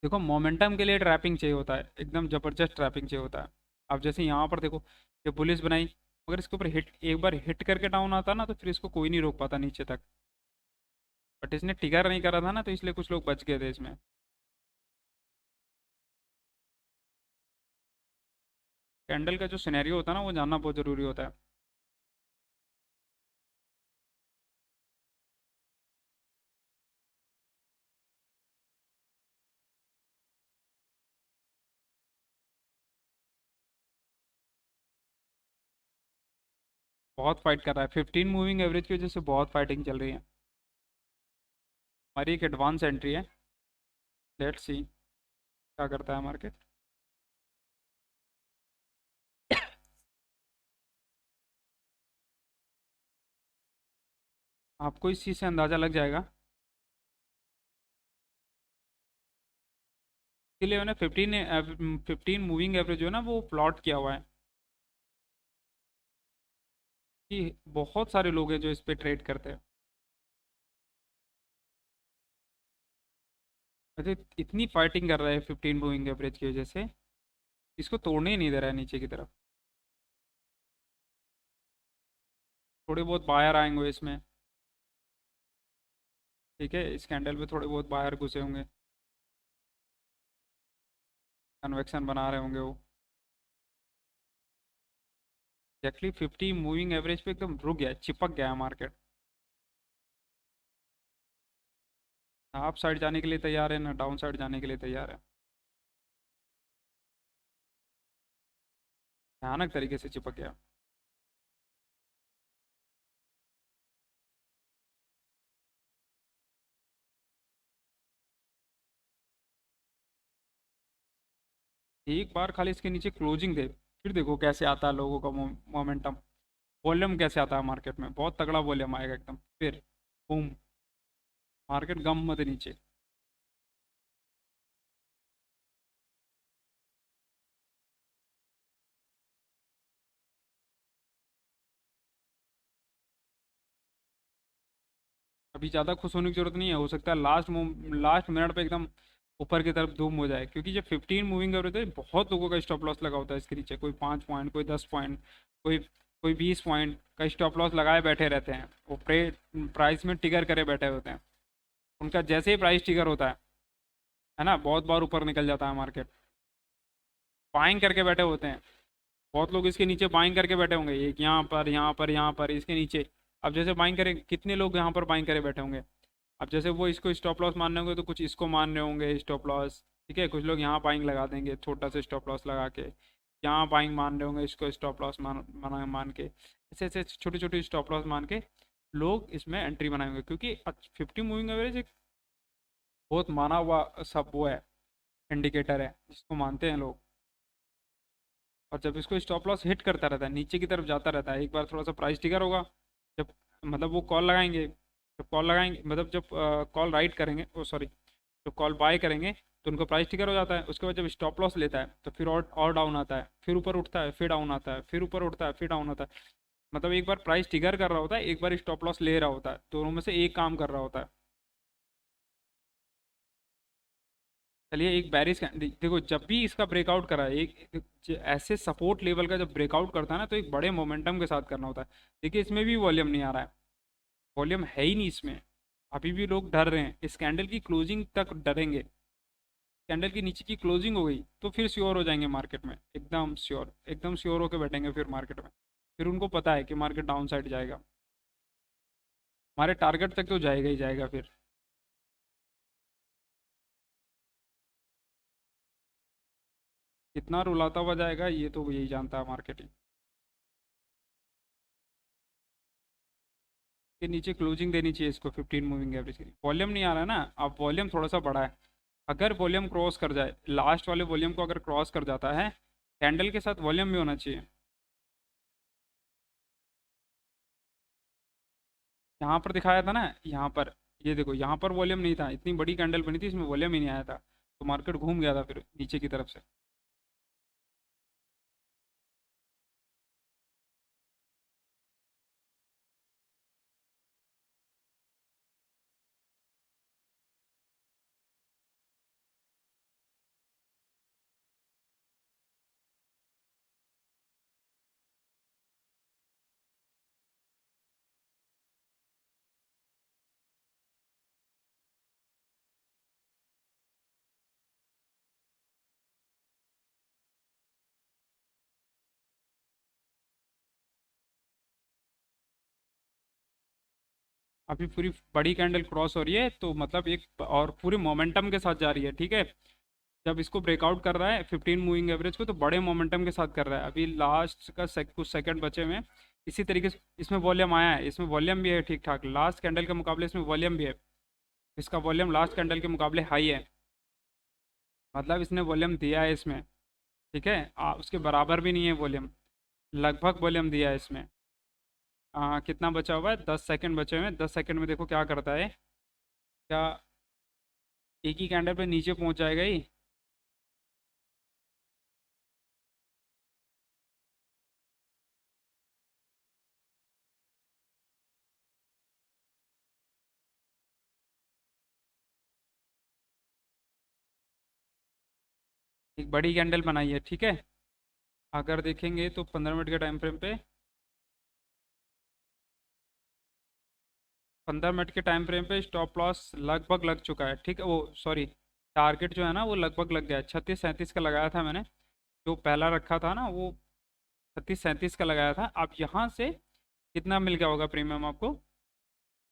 देखो मोमेंटम के लिए ट्रैपिंग चाहिए होता है, एकदम ज़बरदस्त ट्रैपिंग चाहिए होता है। अब जैसे यहाँ पर देखो, ये पुलिस बनाई, अगर इसके ऊपर हिट एक बार हिट करके डाउन आता ना, तो फिर इसको कोई नहीं रोक पाता नीचे तक। बट इसने टिगर नहीं करा था ना, तो इसलिए कुछ लोग बच गए थे इसमें। कैंडल का जो सिनेरियो होता है ना, वो जानना बहुत ज़रूरी होता है। बहुत फाइट कर रहा है, 15 मूविंग एवरेज की वजह से बहुत फाइटिंग चल रही है। हमारी एक एडवांस एंट्री है। लेट्स सी क्या करता है मार्केट। आपको इस चीज़ से अंदाज़ा लग जाएगा। इसलिए मैंने 15 मूविंग एवरेज जो है ना वो प्लॉट किया हुआ है, कि बहुत सारे लोग हैं जो इस पे ट्रेड करते हैं। वैसे इतनी फाइटिंग कर रहा है 15 मूविंग एवरेज की वजह से, इसको तोड़ने ही नहीं दे रहा है नीचे की तरफ। थोड़े बहुत बायर आएंगे इसमें। ठीक है, इस कैंडल पे थोड़े बहुत बायर घुसे होंगे, कन्वेक्शन बना रहे होंगे वो। एक्चुअली 50 मूविंग एवरेज पे एकदम रुक गया है, चिपक गया है मार्केट। ना अप साइड जाने के लिए तैयार है, ना डाउन साइड जाने के लिए तैयार है। भयानक तरीके से चिपक गया। एक बार खाली इसके नीचे क्लोजिंग दे, फिर देखो कैसे आता है लोगों का मोमेंटम। वॉल्यूम कैसे आता है मार्केट में, बहुत तगड़ा वॉल्यूम आएगा एकदम फिर। बूम। मार्केट गम मत नीचे। अभी ज़्यादा खुश होने की जरूरत नहीं है, हो सकता है लास्ट मिनट पे एकदम ऊपर की तरफ धूम हो जाए, क्योंकि जब 15 मूविंग एवरेज है बहुत लोगों का स्टॉप लॉस लगा होता है इसके नीचे। कोई 5 पॉइंट, कोई 10 पॉइंट, कोई कोई 20 पॉइंट का स्टॉप लॉस लगाए बैठे रहते हैं। वो प्राइस में टिगर करे बैठे होते हैं। उनका जैसे ही प्राइस टिगर होता है ना, बहुत बार ऊपर निकल जाता है मार्केट। बाइंग करके बैठे होते हैं बहुत लोग, इसके नीचे बाइंग करके बैठे होंगे, एक यहाँ पर, यहाँ पर, यहाँ पर, इसके नीचे। अब जैसे बाइंग करें, कितने लोग यहाँ पर बाइंग करे बैठे होंगे। अब जैसे वो इसको स्टॉप लॉस मान रहे होंगे तो कुछ इसको मान रहे होंगे स्टॉप लॉस। ठीक है, कुछ लोग यहाँ बाइंग लगा देंगे छोटा सा स्टॉप लॉस लगा के। यहाँ बाइंग मान रहे होंगे, इसको स्टॉप लॉस मान के, ऐसे ऐसे छोटे छोटे स्टॉप लॉस मान के लोग इसमें एंट्री बनाएंगे। क्योंकि 50 मूविंग एवरेज एक बहुत माना हुआ सब वो है, इंडिकेटर है जिसको मानते हैं लोग। और जब इसको स्टॉप लॉस हिट करता रहता है, नीचे की तरफ जाता रहता है, एक बार थोड़ा सा प्राइस टिगर होगा, जब मतलब वो कॉल लगाएंगे, जब कॉल लगाएंगे मतलब जब कॉल राइट करेंगे, ओ सॉरी, जब कॉल बाय करेंगे तो उनको प्राइस टिगर हो जाता है। उसके बाद जब स्टॉप लॉस लेता है तो फिर और डाउन आता है, फिर ऊपर उठता है, फिर डाउन आता है, फिर ऊपर उठता है, फिर डाउन आता है। मतलब एक बार प्राइस टिगर कर रहा होता है, एक बार स्टॉप लॉस ले रहा होता है, दोनों में से एक काम कर रहा होता है। चलिए एक बैरिस देखो, जब भी इसका ब्रेकआउट करा है, ऐसे सपोर्ट लेवल का जब ब्रेकआउट करता है ना, तो एक बड़े मोमेंटम के साथ करना होता है। देखिए इसमें भी वॉल्यूम नहीं आ रहा है, वॉल्यूम है ही नहीं इसमें। अभी भी लोग डर रहे हैं, इस कैंडल की क्लोजिंग तक डरेंगे। कैंडल की नीचे की क्लोजिंग हो गई तो फिर श्योर हो जाएंगे मार्केट में, एकदम श्योर, एकदम श्योर होकर बैठेंगे फिर मार्केट में। फिर उनको पता है कि मार्केट डाउन साइड जाएगा, हमारे टारगेट तक तो जाएगा ही जाएगा फिर। कितना रुलाता हुआ जाएगा ये तो यही जानता है मार्केटिंग। के नीचे क्लोजिंग देनी चाहिए इसको 15 मूविंग एवरेज की। वॉल्यूम नहीं आ रहा है ना, अब वॉल्यूम थोड़ा सा बड़ा है। अगर वॉल्यूम क्रॉस कर जाए, लास्ट वाले वॉल्यूम को अगर क्रॉस कर जाता है, कैंडल के साथ वॉल्यूम भी होना चाहिए। यहाँ पर दिखाया था ना, यहाँ पर, ये देखो यहाँ पर वॉल्यूम नहीं था, इतनी बड़ी कैंडल बनी थी इसमें वॉल्यूम ही नहीं आया था, तो मार्केट घूम गया था फिर नीचे की तरफ से। अभी पूरी बड़ी कैंडल क्रॉस हो रही है, तो मतलब एक और पूरे मोमेंटम के साथ जा रही है। ठीक है, जब इसको ब्रेकआउट कर रहा है 15 मूविंग एवरेज को, तो बड़े मोमेंटम के साथ कर रहा है। अभी लास्ट का कुछ सेकंड बचे हुए हैं, इसी तरीके से इसमें वॉल्यूम आया है, इसमें वॉल्यूम भी है ठीक ठाक, लास्ट कैंडल के मुकाबले इसमें वॉल्यूम भी है। इसका वॉल्यूम लास्ट कैंडल के मुकाबले हाई है, मतलब इसने वॉल्यूम दिया है इसमें। ठीक है, उसके बराबर भी नहीं है वॉल्यूम, लगभग वॉल्यूम दिया है इसमें। कितना बचा हुआ है, 10 सेकंड बचे हुए हैं। 10 सेकंड में देखो क्या करता है। क्या एक ही कैंडल पे नीचे पहुंच जाएगा ही। एक बड़ी कैंडल बनाई है, ठीक है। अगर देखेंगे तो 15 मिनट के टाइम फ्रेम पे, 15 मिनट के टाइम फ्रेम पे स्टॉप लॉस लगभग लग चुका है, ठीक है। वो सॉरी, टारगेट जो है ना वो लगभग लग गया है। 36-37 का लगाया था मैंने, जो पहला रखा था ना वो 36-37 का लगाया था। अब यहाँ से कितना मिल गया होगा प्रीमियम आपको।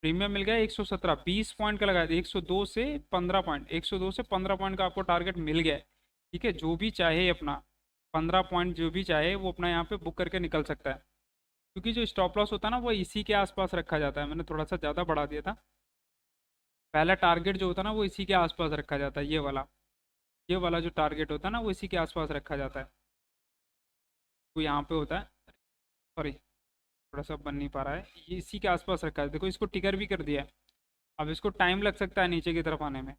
प्रीमियम मिल गया 117, 20 पॉइंट का लगाया था। 102 से 15 पॉइंट, 102 से 15 पॉइंट का आपको टारगेट मिल गया है। ठीक है, जो भी चाहे अपना 15 पॉइंट जो भी चाहे वो अपना यहाँ पे बुक करके निकल सकता है। क्योंकि जो स्टॉप लॉस होता है ना वो इसी के आसपास रखा जाता है। मैंने थोड़ा सा ज़्यादा बढ़ा दिया था। पहला टारगेट जो होता है ना वो इसी के आसपास रखा जाता है, ये वाला जो टारगेट होता है ना वो इसी के आसपास रखा जाता है। तो यहाँ पे होता है, सॉरी थोड़ा सा बन नहीं पा रहा है, ये इसी के आसपास रखा है। देखो इसको टिकर भी कर दिया है। अब इसको टाइम लग सकता है नीचे की तरफ आने में,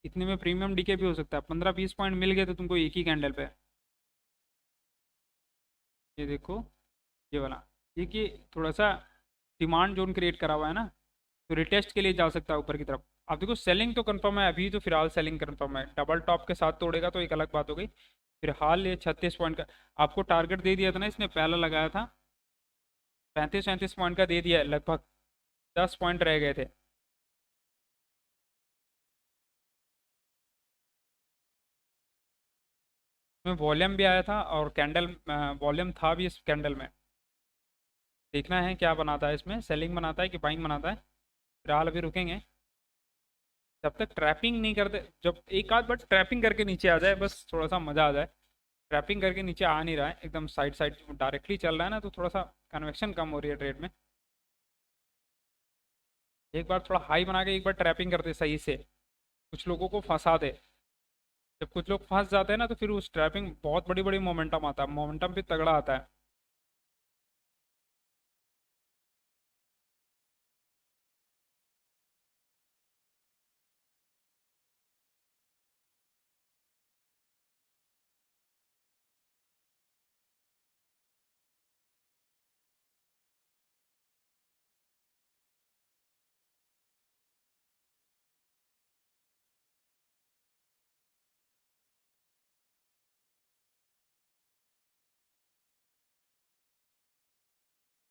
इतने में प्रीमियम डीके भी हो सकता है। 15-20 पॉइंट मिल गए तो तुमको एक ही कैंडल पे। ये देखो, ये वाला, ये कि थोड़ा सा डिमांड जोन क्रिएट करा हुआ है ना, तो रिटेस्ट के लिए जा सकता है ऊपर की तरफ। अब देखो सेलिंग तो कंफर्म है, अभी तो फिलहाल सेलिंग कंफर्म है। डबल टॉप के साथ तोड़ेगा तो एक अलग बात हो गई। फिलहाल ये 36 पॉइंट का आपको टारगेट दे दिया था ना, इसने पहला लगाया था 35-37 पॉइंट का दे दिया है लगभग, 10 पॉइंट रह गए थे। इसमें वॉल्यूम भी आया था और कैंडल वॉल्यूम था भी इस कैंडल में। देखना है क्या बनाता है इसमें, सेलिंग बनाता है कि बाइंग बनाता है। फिलहाल अभी रुकेंगे जब तक ट्रैपिंग नहीं करते। जब एक आध बार ट्रैपिंग करके नीचे आ जाए बस थोड़ा सा मज़ा आ जाए। ट्रैपिंग करके नीचे आ नहीं रहा है, एकदम साइड साइड डायरेक्टली चल रहा है ना, तो थोड़ा सा कन्वेक्शन कम हो रही है ट्रेड में। एक बार थोड़ा हाई बना के एक बार ट्रैपिंग करते सही से, कुछ लोगों को फंसा दे। जब कुछ लोग फंस जाते हैं ना तो फिर उस ट्रैपिंग बहुत बड़ी बड़ी मोमेंटम आता है, मोमेंटम भी तगड़ा आता है।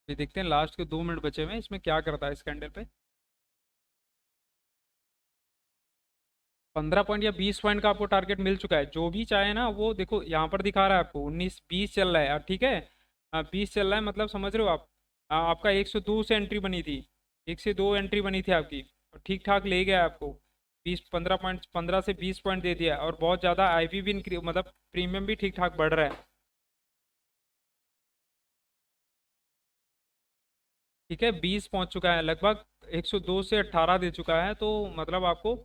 ये देखते हैं लास्ट के 2 मिनट बचे हुए हैं, इसमें क्या करता है इस कैंडल पे। 15 पॉइंट या 20 पॉइंट का आपको टारगेट मिल चुका है। जो भी चाहे ना वो देखो यहाँ पर दिखा रहा है आपको 19-20 चल रहा है यार, ठीक है। 20 चल रहा है, मतलब समझ रहे हो आप। आपका 102 से एंट्री बनी थी, 1 से 2 एंट्री बनी थी आपकी, और ठीक ठाक ले गया आपको। 20-15 पॉइंट, 15 से 20 पॉइंट दे दिया, और बहुत ज़्यादा आईवी भी मतलब प्रीमियम भी ठीक ठाक बढ़ रहा है। ठीक है, 20 पहुंच चुका है लगभग, 102 से 18 दे चुका है, तो मतलब आपको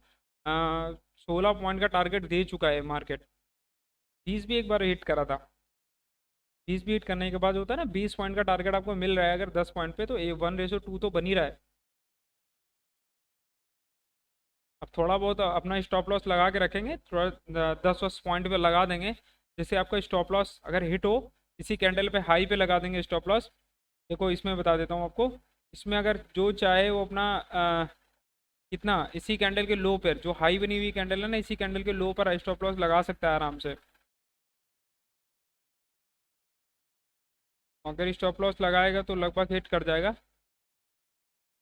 16 पॉइंट का टारगेट दे चुका है मार्केट। 20 भी एक बार हिट करा था। 20 भी हिट करने के बाद होता है ना, 20 पॉइंट का टारगेट आपको मिल रहा है अगर 10 पॉइंट पे, तो 1:2 तो बन ही रहा है। अब थोड़ा बहुत अपना स्टॉप लॉस लगा के रखेंगे, थोड़ा 10-10 पॉइंट पे लगा देंगे। जैसे आपका स्टॉप लॉस अगर हिट हो, इसी कैंडल पे हाई पे लगा देंगे स्टॉप लॉस। देखो इसमें बता देता हूँ आपको, इसमें अगर जो चाहे वो अपना कितना इसी कैंडल के लो पर, जो हाई बनी हुई कैंडल है ना, इसी कैंडल के लो पर स्टॉप लॉस लगा सकता है आराम से। अगर स्टॉप लॉस लगाएगा तो लगभग हिट कर जाएगा।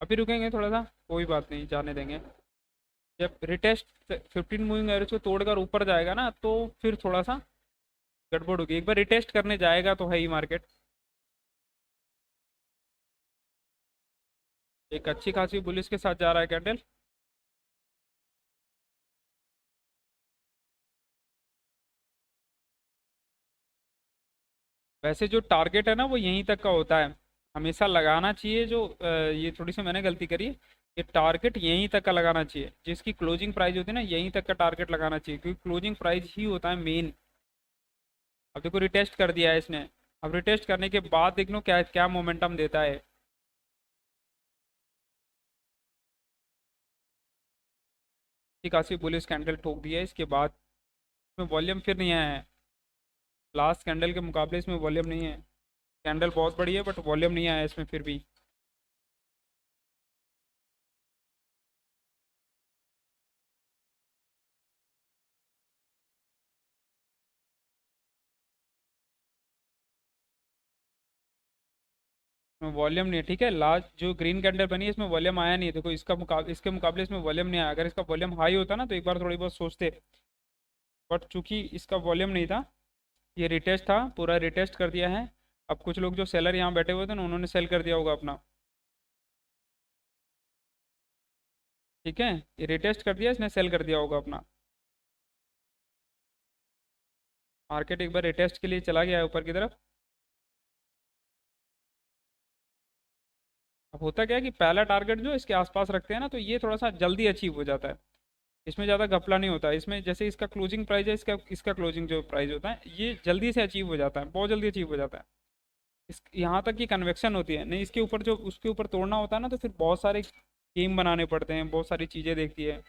अभी रुकेंगे थोड़ा सा, कोई बात नहीं, जाने देंगे। जब रिटेस्ट 15 मूविंग एवरेज को तोड़कर ऊपर जाएगा ना, तो फिर थोड़ा सा गड़बड़ होगी। एक बार रिटेस्ट करने जाएगा तो है ही मार्केट। एक अच्छी खासी बुलिस के साथ जा रहा है कैंडल। वैसे जो टारगेट है ना वो यहीं तक का होता है, हमेशा लगाना चाहिए जो ये थोड़ी सी मैंने गलती करी है, ये टारगेट यहीं तक का लगाना चाहिए, जिसकी क्लोजिंग प्राइस होती है ना यहीं तक का टारगेट लगाना चाहिए, क्योंकि क्लोजिंग प्राइस ही होता है मेन। अब देखो रिटेस्ट कर दिया है इसने, अब रिटेस्ट करने के बाद देख लो क्या क्या मोमेंटम देता है। ठीक खासी बुलिश कैंडल ठोक दिया है, इसके बाद इसमें वॉल्यूम फिर नहीं आया है, लास्ट कैंडल के मुकाबले इसमें वॉल्यूम नहीं है। कैंडल बहुत बड़ी है बट वॉल्यूम नहीं आया है इसमें फिर भी। इसमें वॉल्यूम नहीं है, ठीक है, लास्ट जो ग्रीन कैंडल बनी है इसमें वॉल्यूम आया नहीं है, देखो इसके मुकाबले इसमें वॉल्यूम नहीं आया, अगर इसका वॉल्यूम हाई होता ना तो एक बार थोड़ी बहुत सोचते, बट चूंकि इसका वॉल्यूम नहीं था, ये रिटेस्ट था, पूरा रिटेस्ट कर दिया है। अब कुछ लोग जो सेलर यहाँ बैठे हुए थे ना उन्होंने सेल कर दिया होगा अपना। ठीक है, ये रिटेस्ट कर दिया, इसने सेल कर दिया होगा अपना। मार्केट एक बार रिटेस्ट के लिए चला गया है ऊपर की तरफ। अब होता क्या है कि पहला टारगेट जो इसके आसपास रखते हैं ना तो ये थोड़ा सा जल्दी अचीव हो जाता है, इसमें ज़्यादा घपला नहीं होता है, इसमें जैसे इसका क्लोजिंग प्राइस है, इसका इसका क्लोजिंग जो प्राइस होता है ये जल्दी से अचीव हो जाता है, बहुत जल्दी अचीव हो जाता है। इस यहाँ तक की कन्वेक्शन होती है, नहीं इसके ऊपर जो उसके ऊपर तोड़ना होता है ना तो फिर बहुत सारे गेम बनाने पड़ते हैं, बहुत सारी चीज़ें देखती है,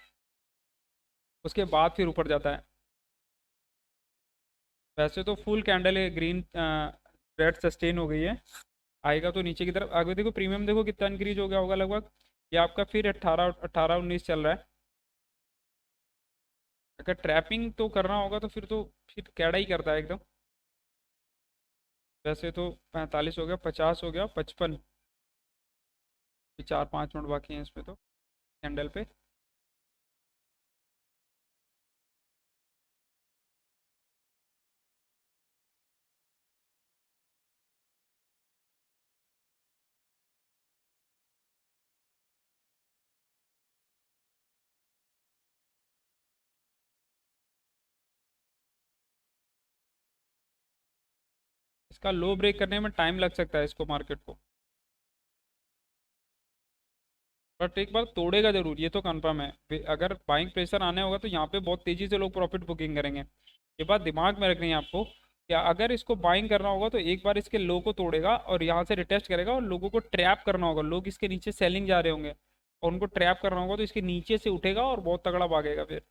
उसके बाद फिर ऊपर जाता है। वैसे तो फुल कैंडल है ग्रीन, रेड सस्टेन हो गई है, आएगा तो नीचे की तरफ आगे देखो, प्रीमियम देखो कितना इंक्रीज हो गया होगा लगभग, ये आपका फिर 18-19 चल रहा है। अगर ट्रैपिंग तो करना होगा तो फिर कैडा ही करता है एकदम। वैसे तो 45 हो गया, 50 हो गया, 55, 4-5 मिनट बाकी हैं इसमें तो कैंडल पे। इसका लो ब्रेक करने में टाइम लग सकता है इसको, मार्केट को, बट एक बार तोड़ेगा जरूर, ये तो कंफर्म है। अगर बाइंग प्रेशर आने होगा तो यहाँ पे बहुत तेजी से लोग प्रॉफिट बुकिंग करेंगे, ये बात दिमाग में रखनी है आपको। क्या अगर इसको बाइंग करना होगा तो एक बार इसके लो को तोड़ेगा और यहाँ से रिटेस्ट करेगा, और लोगों को ट्रैप करना होगा, लोग इसके नीचे सेलिंग जा रहे होंगे और उनको ट्रैप करना होगा, तो इसके नीचे से उठेगा और बहुत तगड़ा भागेगा फिर।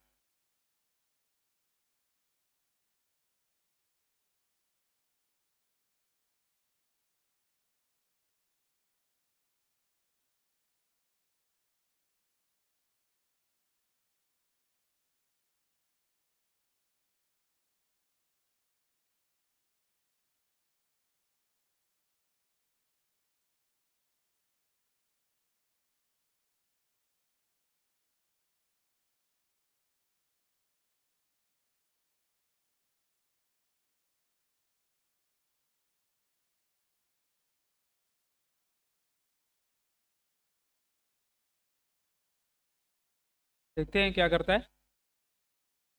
देखते हैं क्या करता है।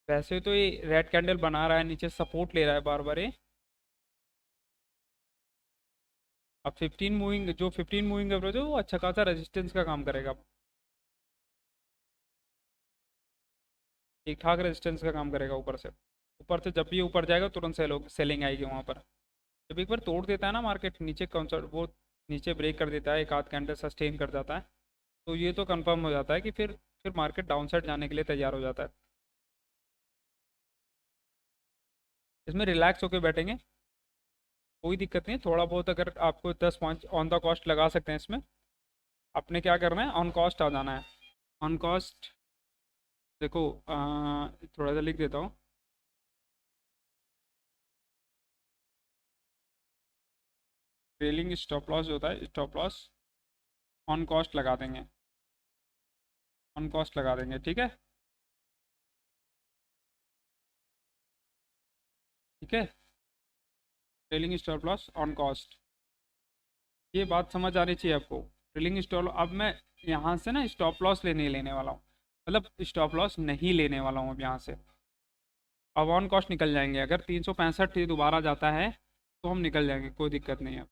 वैसे तो ये रेड कैंडल बना रहा है, नीचे सपोर्ट ले रहा है बार बार ये। अब 15 मूविंग एवरेज है वो अच्छा खासा रेजिस्टेंस का काम करेगा, ठीक ठाक रेजिस्टेंस का काम करेगा ऊपर से। ऊपर से जब भी ऊपर जाएगा तुरंत सेलिंग आएगी वहाँ पर। जब एक बार तोड़ देता है ना मार्केट नीचे कॉन्सर्ट वो, नीचे ब्रेक कर देता है, एक आध कैंडल सस्टेन कर जाता है, तो ये तो कंफर्म हो जाता है कि फिर मार्केट डाउन साइड जाने के लिए तैयार हो जाता है। इसमें रिलैक्स होकर बैठेंगे, कोई दिक्कत नहीं है, थोड़ा बहुत अगर आपको 10 5 ऑन द कॉस्ट लगा सकते हैं इसमें। आपने क्या करना है, ऑन कॉस्ट आ जाना है। ऑन कॉस्ट देखो, थोड़ा सा लिख देता हूँ। ट्रेलिंग स्टॉप लॉस होता है, स्टॉप लॉस ऑन कॉस्ट लगा देंगे, ऑन कॉस्ट लगा देंगे, ठीक है। ठीक है, trailing stop loss on cost, ये बात समझ आनी चाहिए आपको। ट्रेलिंग स्टॉप, अब मैं यहाँ से ना स्टॉप लॉस लेने वाला हूँ, मतलब स्टॉप लॉस नहीं लेने वाला हूँ अब यहाँ से। अब ऑन कॉस्ट निकल जाएंगे, अगर 365 दोबारा जाता है तो हम निकल जाएंगे, कोई दिक्कत नहीं है।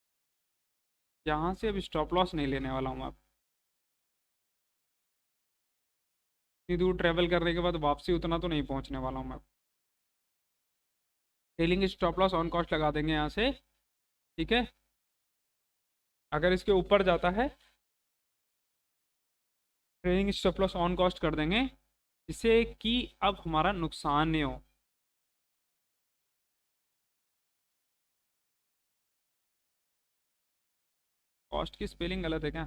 यहाँ से अब स्टॉप लॉस नहीं लेने वाला हूँ मैं। इतनी दूर ट्रेवल करने के बाद वापसी उतना तो नहीं पहुँचने वाला हूँ मैं। Trailing stop loss on cost लगा देंगे यहाँ से। ठीक है, अगर इसके ऊपर जाता है trailing stop loss on cost कर देंगे, जिससे कि अब हमारा नुकसान नहीं हो। कॉस्ट की स्पेलिंग गलत है क्या?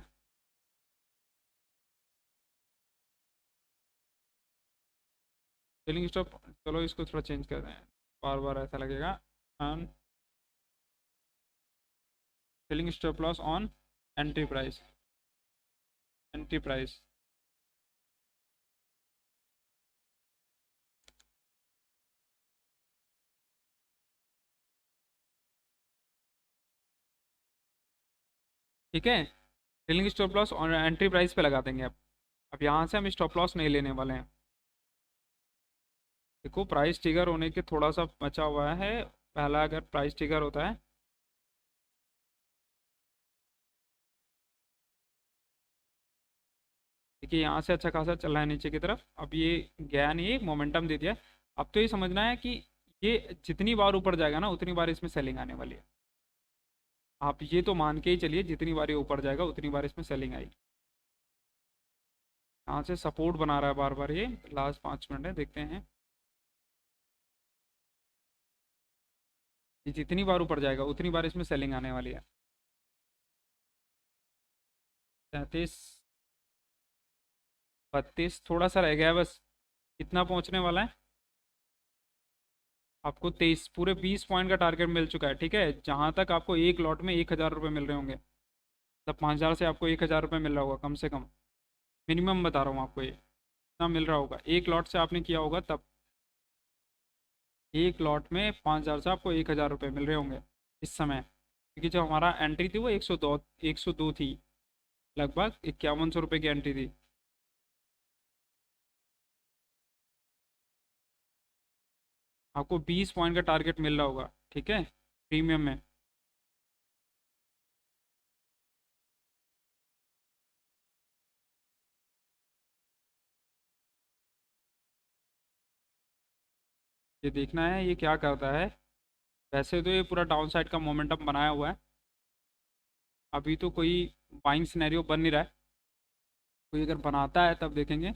ट्रेलिंग स्टॉप, चलो इसको थोड़ा चेंज कर दें, बार बार ऐसा लगेगा। Trailing stop loss on entry price, entry price. ठीक है, ट्रेलिंग स्टॉप लॉस और एंट्री प्राइस पे लगा देंगे अब यहाँ से हम स्टॉप लॉस नहीं लेने वाले हैं। देखो प्राइस ट्रिगर होने के थोड़ा सा बचा हुआ है, पहला अगर प्राइस ट्रिगर होता है। देखिए यहाँ से अच्छा खासा चल रहा है नीचे की तरफ, अब ये गया नहीं है, मोमेंटम दे दिया। अब तो ये समझना है कि ये जितनी बार ऊपर जाएगा ना उतनी बार इसमें सेलिंग आने वाली है। आप ये तो मान के ही चलिए जितनी बार ये ऊपर जाएगा उतनी बार इसमें सेलिंग आएगी। यहाँ से सपोर्ट बना रहा है बार बार ये, लास्ट 5 मिनट है, देखते हैं। ये जितनी बार ऊपर जाएगा उतनी बार इसमें सेलिंग आने वाली है। 37, 32, थोड़ा सा रह गया है बस, कितना पहुंचने वाला है आपको? 23, पूरे 20 पॉइंट का टारगेट मिल चुका है। ठीक है, जहां तक आपको एक लॉट में 1,000 रुपये मिल रहे होंगे, तब 5,000 से आपको 1,000 रुपये मिल रहा होगा कम से कम। मिनिमम बता रहा हूँ आपको, ये इतना मिल रहा होगा एक लॉट से आपने किया होगा तब। एक लॉट में 5,000 से आपको 1,000 रुपये मिल रहे होंगे इस समय, क्योंकि जो हमारा एंट्री थी वो 102 थी, लगभग 5,100 रुपये की एंट्री थी। आपको 20 पॉइंट का टारगेट मिल रहा होगा, ठीक है, प्रीमियम में। ये देखना है ये क्या करता है। वैसे तो ये पूरा डाउन साइड का मोमेंटम बनाया हुआ है, अभी तो कोई बाइंग सिनेरियो बन नहीं रहा है, कोई अगर बनाता है तब देखेंगे।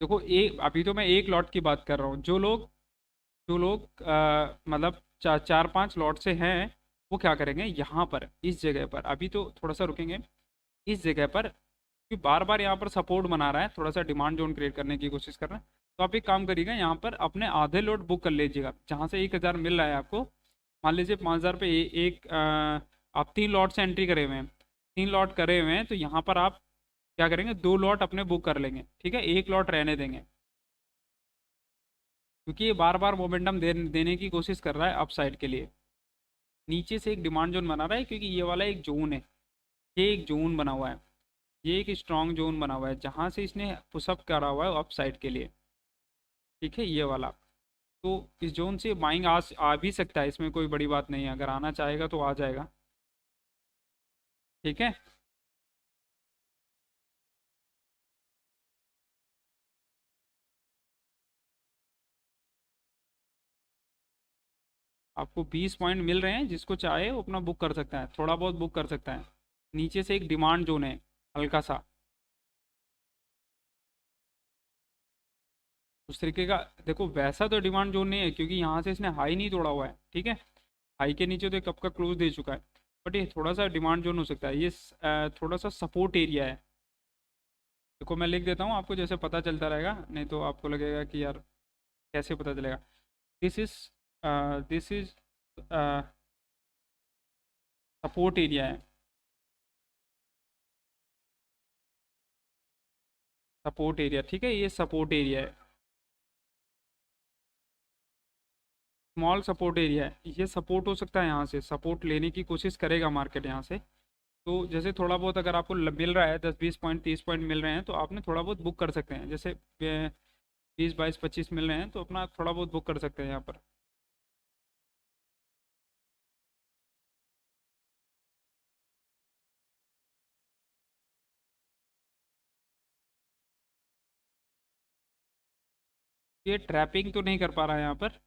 देखो एक, अभी तो मैं एक लॉट की बात कर रहा हूँ। जो लोग मतलब 4-5 लॉट से हैं, वो क्या करेंगे यहाँ पर इस जगह पर, अभी तो थोड़ा सा रुकेंगे इस जगह पर, क्योंकि बार बार यहाँ पर सपोर्ट बना रहा है, थोड़ा सा डिमांड जोन क्रिएट करने की कोशिश कर रहा है। तो आप एक काम करिएगा, यहाँ पर अपने आधे लोड बुक कर लीजिएगा, जहाँ से 1,000 मिल रहा है आपको। मान लीजिए 5,000 पे एक आप 3 लॉट से एंट्री करे हुए हैं, 3 लॉट करे हुए हैं, तो यहाँ पर आप क्या करेंगे, 2 लॉट अपने बुक कर लेंगे। ठीक है, एक लॉट रहने देंगे, क्योंकि ये बार बार मोमेंटम देने की कोशिश कर रहा है अप साइड के लिए। नीचे से एक डिमांड जोन बना रहा है, क्योंकि ये वाला एक जोन है, ये एक जोन बना हुआ है, ये एक स्ट्रॉन्ग जोन बना हुआ है, जहाँ से इसने पुशअप करा हुआ है अप साइड के लिए। ठीक है, ये वाला। तो इस जोन से बाइंग आ भी सकता है, इसमें कोई बड़ी बात नहीं है, अगर आना चाहेगा तो आ जाएगा। ठीक है, आपको 20 पॉइंट मिल रहे हैं, जिसको चाहे वो अपना बुक कर सकता है, थोड़ा बहुत बुक कर सकता है। नीचे से एक डिमांड जोन है हल्का सा, उस तरीके का। देखो वैसा तो डिमांड जोन नहीं है, क्योंकि यहाँ से इसने हाई नहीं तोड़ा हुआ है। ठीक है, हाई के नीचे तो ये कब का क्लोज दे चुका है, बट ये थोड़ा सा डिमांड जोन हो सकता है, ये थोड़ा सा सपोर्ट एरिया है। देखो मैं लिख देता हूँ आपको, जैसे पता चलता रहेगा, नहीं तो आपको लगेगा कि यार कैसे पता चलेगा। This is this is support area है, सपोर्ट एरिया। ठीक है, ये सपोर्ट एरिया है, स्मॉल सपोर्ट एरिया है, ये सपोर्ट हो सकता है, यहाँ से सपोर्ट लेने की कोशिश करेगा मार्केट यहाँ से। तो जैसे थोड़ा बहुत अगर आपको मिल रहा है, 10-20 पॉइंट 30 पॉइंट मिल रहे हैं, तो आपने थोड़ा बहुत बुक कर सकते हैं। जैसे 20 22 25 मिल रहे हैं, तो अपना थोड़ा बहुत बुक कर सकते हैं यहाँ पर। ये ट्रैपिंग तो नहीं कर पा रहा है यहाँ पर।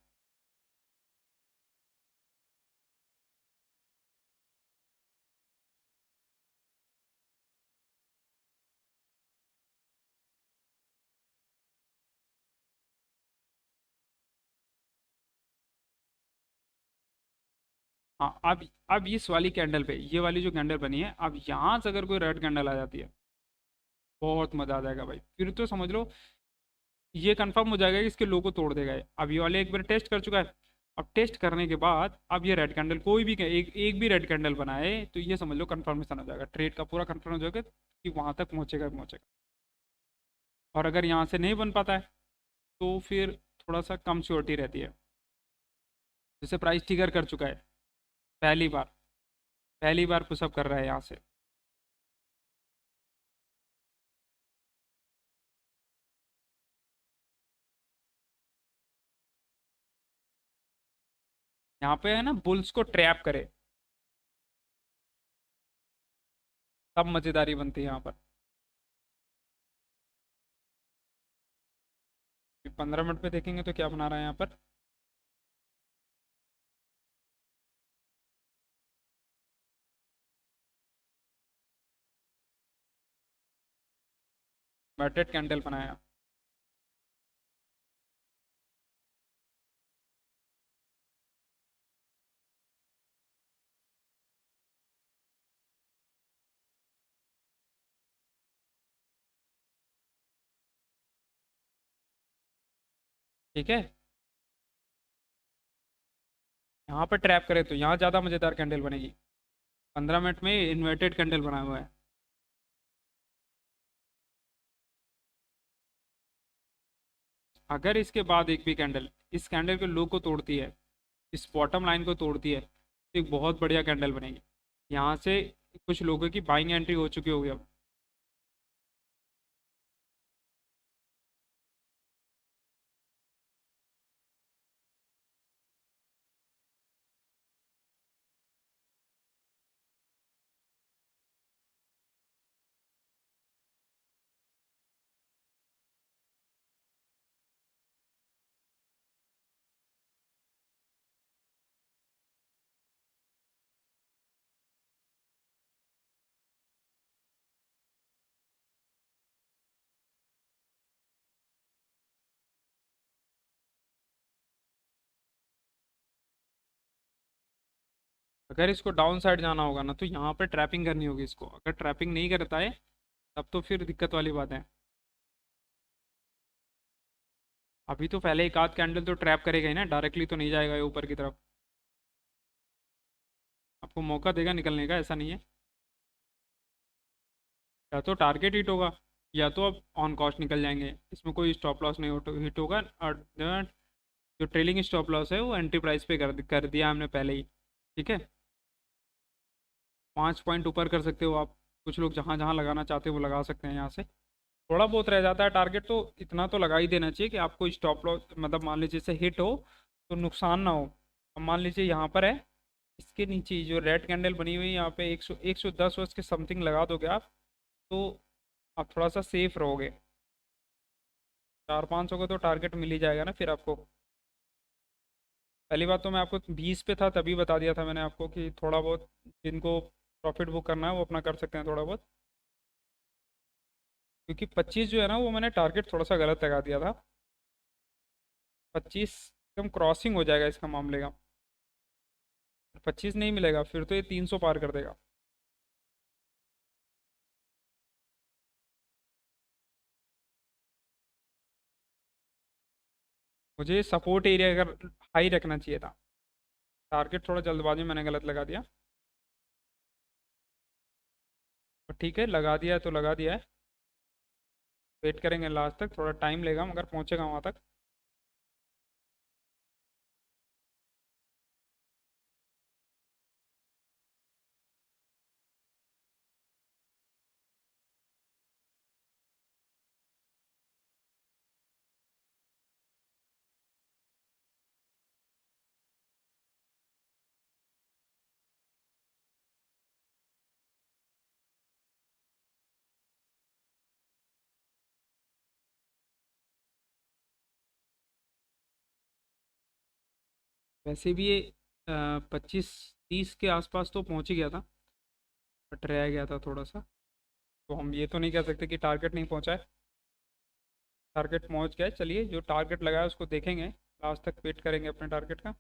हाँ, अब इस वाली कैंडल पे, ये वाली जो कैंडल बनी है, अब यहाँ से अगर कोई रेड कैंडल आ जाती है, बहुत मजा आ जाएगा भाई। फिर तो समझ लो ये कंफर्म हो जाएगा कि इसके लो को तोड़ देगा ये। अब ये वाले एक बार टेस्ट कर चुका है। अब टेस्ट करने के बाद अब ये रेड कैंडल, कोई भी एक भी रेड कैंडल बनाए, तो ये समझ लो कंफर्मेशन हो जाएगा, ट्रेड का पूरा कंफर्म हो जाएगा कि वहां तक पहुंचेगा ही पहुंचेगा। और अगर यहाँ से नहीं बन पाता है, तो फिर थोड़ा सा कम श्योरिटी रहती है। जैसे प्राइस ट्रिगर कर चुका है पहली बार, पहली बार पुशअप कर रहा है यहाँ से। यहाँ पे है ना, बुल्स को ट्रैप करे, तब मजेदारी बनती है यहाँ पर। 15 मिनट पे देखेंगे तो क्या बना रहा है यहाँ पर। बैटेड कैंडल बनाया। ठीक है, यहाँ पर ट्रैप करे तो यहाँ ज़्यादा मज़ेदार कैंडल बनेगी। 15 मिनट में इन्वर्टेड कैंडल बनाया हुआ है। अगर इसके बाद एक भी कैंडल इस कैंडल के लो को तोड़ती है, इस बॉटम लाइन को तोड़ती है, तो एक बहुत बढ़िया कैंडल बनेगी। यहाँ से कुछ लोगों की बाइंग एंट्री हो चुकी होगी अब। अगर इसको डाउन साइड जाना होगा ना, तो यहाँ पर ट्रैपिंग करनी होगी इसको। अगर ट्रैपिंग नहीं करता है, तब तो फिर दिक्कत वाली बात है। अभी तो पहले एक आध कैंडल तो ट्रैप करेगा ही ना, डायरेक्टली तो नहीं जाएगा ये ऊपर की तरफ। आपको मौका देगा निकलने का, ऐसा नहीं है। या तो टारगेट हिट होगा, या तो अब ऑन कॉस्ट निकल जाएंगे, इसमें कोई स्टॉप लॉस नहीं हिट होगा। और जो ट्रेलिंग स्टॉप लॉस है वो एंट्री प्राइस पे कर दिया हमने पहले ही। ठीक है, 5 पॉइंट ऊपर कर सकते हो आप। कुछ लोग जहाँ जहाँ लगाना चाहते हो वो लगा सकते हैं यहाँ से। थोड़ा बहुत रह जाता है टारगेट, तो इतना तो लगा ही देना चाहिए कि आपको स्टॉप लॉस, मतलब मान लीजिए से हिट हो तो नुकसान ना हो। अब मान लीजिए यहाँ पर है, इसके नीचे जो रेड कैंडल बनी हुई है यहाँ पे 110 वर्ष के समथिंग लगा दोगे आप, तो आप थोड़ा सा सेफ रहोगे। 400 500 का तो टारगेट मिल ही जाएगा ना फिर आपको। पहली बात तो मैं आपको 20 पे था तभी बता दिया था मैंने आपको कि थोड़ा बहुत जिनको प्रॉफिट बुक करना है वो अपना कर सकते हैं थोड़ा बहुत। क्योंकि 25 जो है ना, वो मैंने टारगेट थोड़ा सा गलत लगा दिया था। 25 एकदम क्रॉसिंग हो जाएगा इसका मामले का। 25 नहीं मिलेगा फिर तो ये 300 पार कर देगा। मुझे सपोर्ट एरिया अगर हाई रखना चाहिए था। टारगेट थोड़ा जल्दबाजी में मैंने गलत लगा दिया। तो ठीक है, लगा दिया है तो लगा दिया है। वेट करेंगे लास्ट तक, थोड़ा टाइम लेगा मगर पहुंचेगा वहां तक। वैसे भी ये 25-30 के आसपास तो पहुंच ही गया था, बट रह गया था थोड़ा सा। तो हम ये तो नहीं कह सकते कि टारगेट नहीं पहुंचा है, टारगेट पहुंच गया है। चलिए, जो टारगेट लगाया उसको देखेंगे, लास्ट तक वेट करेंगे अपने टारगेट का।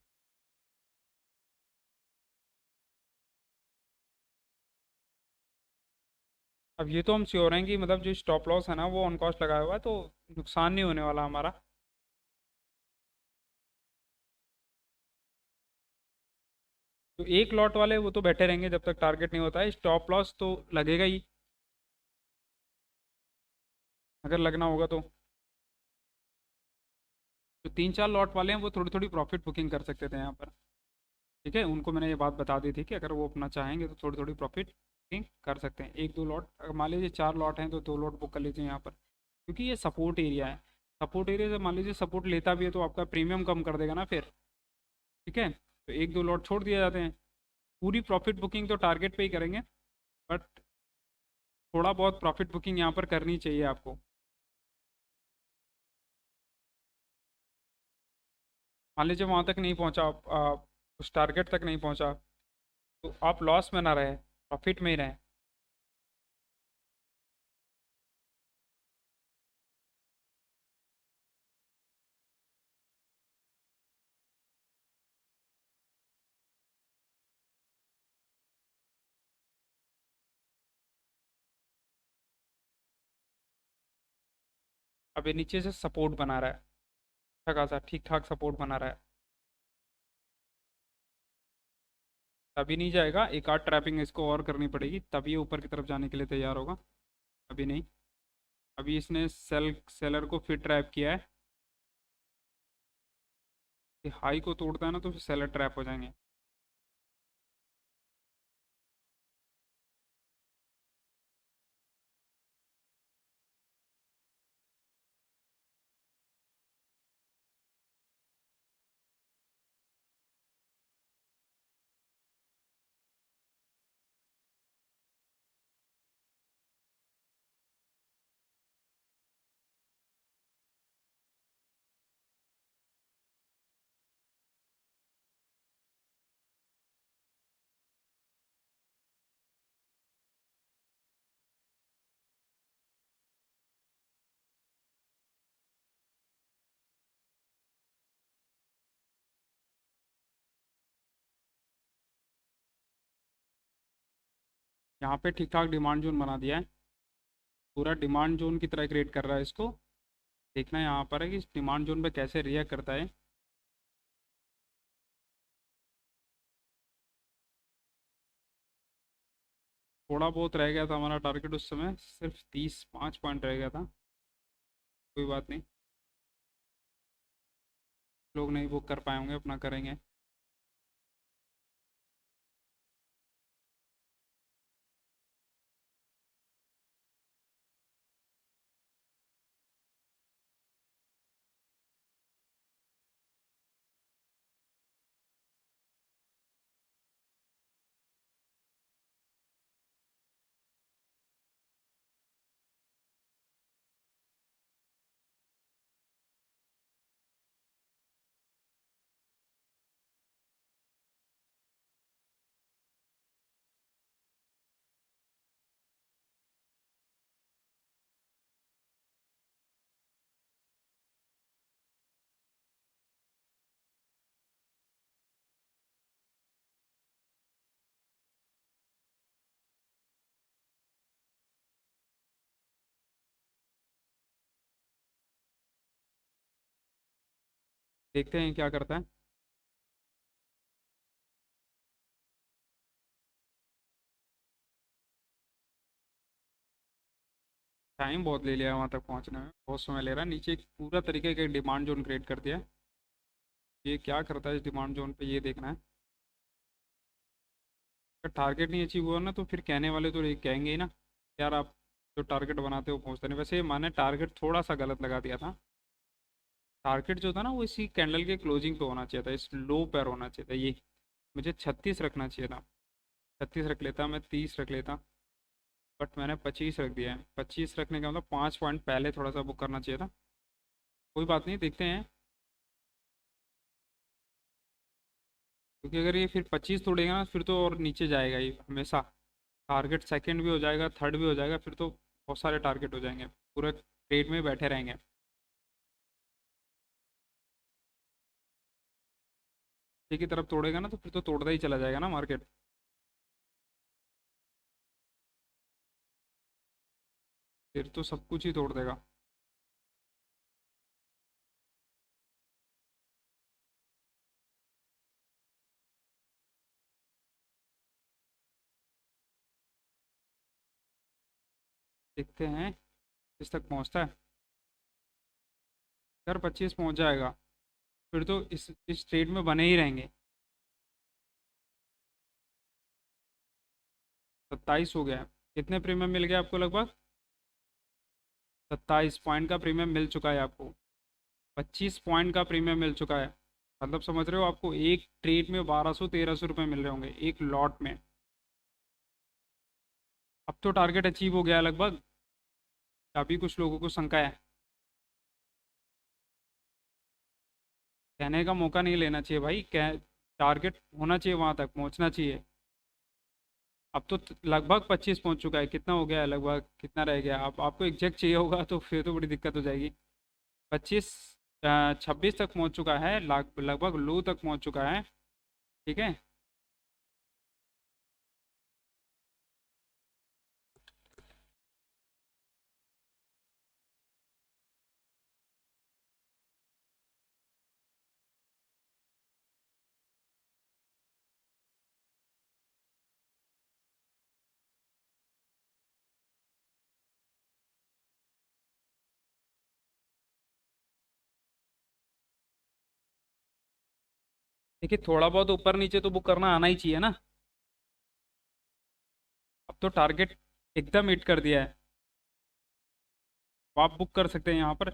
अब ये तो हम श्योर हैं कि मतलब जो स्टॉप लॉस है ना वो ऑन कॉस्ट लगाया हुआ है, तो नुकसान नहीं होने वाला हमारा। तो एक लॉट वाले वो तो बैठे रहेंगे जब तक टारगेट नहीं होता है, स्टॉप लॉस तो लगेगा ही अगर लगना होगा तो। जो 3-4 लॉट वाले हैं वो थोड़ी थोड़ी प्रॉफिट बुकिंग कर सकते थे यहाँ पर। ठीक है, उनको मैंने ये बात बता दी थी कि अगर वो अपना चाहेंगे तो थोड़ी थोड़ी प्रॉफिट बुकिंग कर सकते हैं। 1-2 लॉट, अगर मान लीजिए 4 लॉट हैं तो 2 लॉट बुक कर लीजिए यहाँ पर, क्योंकि ये सपोर्ट एरिया है। सपोर्ट एरिया से मान लीजिए सपोर्ट लेता भी है तो आपका प्रीमियम कम कर देगा ना फिर। ठीक है, तो 1-2 लॉट छोड़ दिए जाते हैं। पूरी प्रॉफिट बुकिंग तो टारगेट पे ही करेंगे, बट थोड़ा बहुत प्रॉफिट बुकिंग यहाँ पर करनी चाहिए आपको। मान लीजिए वहाँ तक नहीं पहुँचा उस टारगेट तक नहीं पहुँचा, तो आप लॉस में ना रहे, प्रॉफिट में ही रहें। अब ये नीचे से सपोर्ट बना रहा है, अच्छा खासा ठीक ठाक सपोर्ट बना रहा है। अभी नहीं जाएगा, एक आध ट्रैपिंग इसको और करनी पड़ेगी तभी ये ऊपर की तरफ जाने के लिए तैयार होगा। अभी नहीं। अभी इसने सेलर को फिर ट्रैप किया है कि हाई को तोड़ता है ना तो फिर सेलर ट्रैप हो जाएंगे। यहाँ पे ठीक ठाक डिमांड जोन बना दिया है, पूरा डिमांड जोन की तरह क्रिएट कर रहा है इसको। देखना यहाँ पर है कि इस डिमांड जोन पे कैसे रिएक्ट करता है। थोड़ा बहुत रह गया था हमारा टारगेट उस समय, सिर्फ 30-5 पॉइंट रह गया था। कोई बात नहीं, लोग नहीं बुक कर पाए होंगे, अपना करेंगे। देखते हैं क्या करता है। टाइम बहुत ले लिया वहाँ तक पहुँचने में, बहुत समय ले रहा है। नीचे एक पूरा तरीके का डिमांड जोन क्रिएट कर दिया है। ये क्या करता है इस डिमांड जोन पे, ये देखना है। अगर टारगेट नहीं अचीव हुआ ना तो फिर कहने वाले तो ये कहेंगे ही ना, यार आप जो टारगेट बनाते हो पहुँचते नहीं। वैसे मैंने टारगेट थोड़ा सा गलत लगा दिया था। टारगेट जो था ना वो इसी कैंडल के क्लोजिंग पे होना चाहिए था, इस लो पर होना चाहिए था ये। मुझे 36 रखना चाहिए था, 36 रख लेता, मैं 30 रख लेता, बट मैंने 25 रख दिया है। 25 रखने का मतलब 5 पॉइंट पहले थोड़ा सा बुक करना चाहिए था। कोई बात नहीं, देखते हैं। क्योंकि अगर ये फिर 25 तोड़ेगा ना फिर तो और नीचे जाएगा ये हमेशा। टारगेट सेकंड भी हो जाएगा, थर्ड भी हो जाएगा, फिर तो बहुत सारे टारगेट हो जाएंगे, पूरे ट्रेड में बैठे रहेंगे। एक ही तरफ तोड़ेगा ना तो फिर तो तोड़ता ही चला जाएगा ना मार्केट। फिर तो सब कुछ ही तोड़ देगा। देखते हैं किस तक पहुंचता है। अगर 25 पहुंच जाएगा फिर तो इस ट्रेड में बने ही रहेंगे। 27 हो गया है। कितने प्रीमियम मिल गया आपको लगभग? 27 पॉइंट का प्रीमियम मिल चुका है आपको। 25 पॉइंट का प्रीमियम मिल चुका है। मतलब समझ रहे हो, आपको एक ट्रेड में 1200 1300 रुपये मिल रहे होंगे एक लॉट में। अब तो टारगेट अचीव हो गया है लगभग। अभी कुछ लोगों को शंका है। कहने का मौका नहीं लेना चाहिए भाई, कह टारगेट होना चाहिए, वहां तक पहुंचना चाहिए। अब तो लगभग 25 पहुंच चुका है। कितना हो गया है लगभग, कितना रह गया? अब आपको एग्जैक्ट चाहिए होगा तो फिर तो बड़ी दिक्कत हो जाएगी। 25 26 तक पहुंच चुका है, लगभग लो तक पहुंच चुका है। ठीक है। देखिए थोड़ा बहुत ऊपर नीचे तो बुक करना आना ही चाहिए ना। अब तो टारगेट एकदम हिट कर दिया है। तो आप बुक कर सकते हैं यहाँ पर।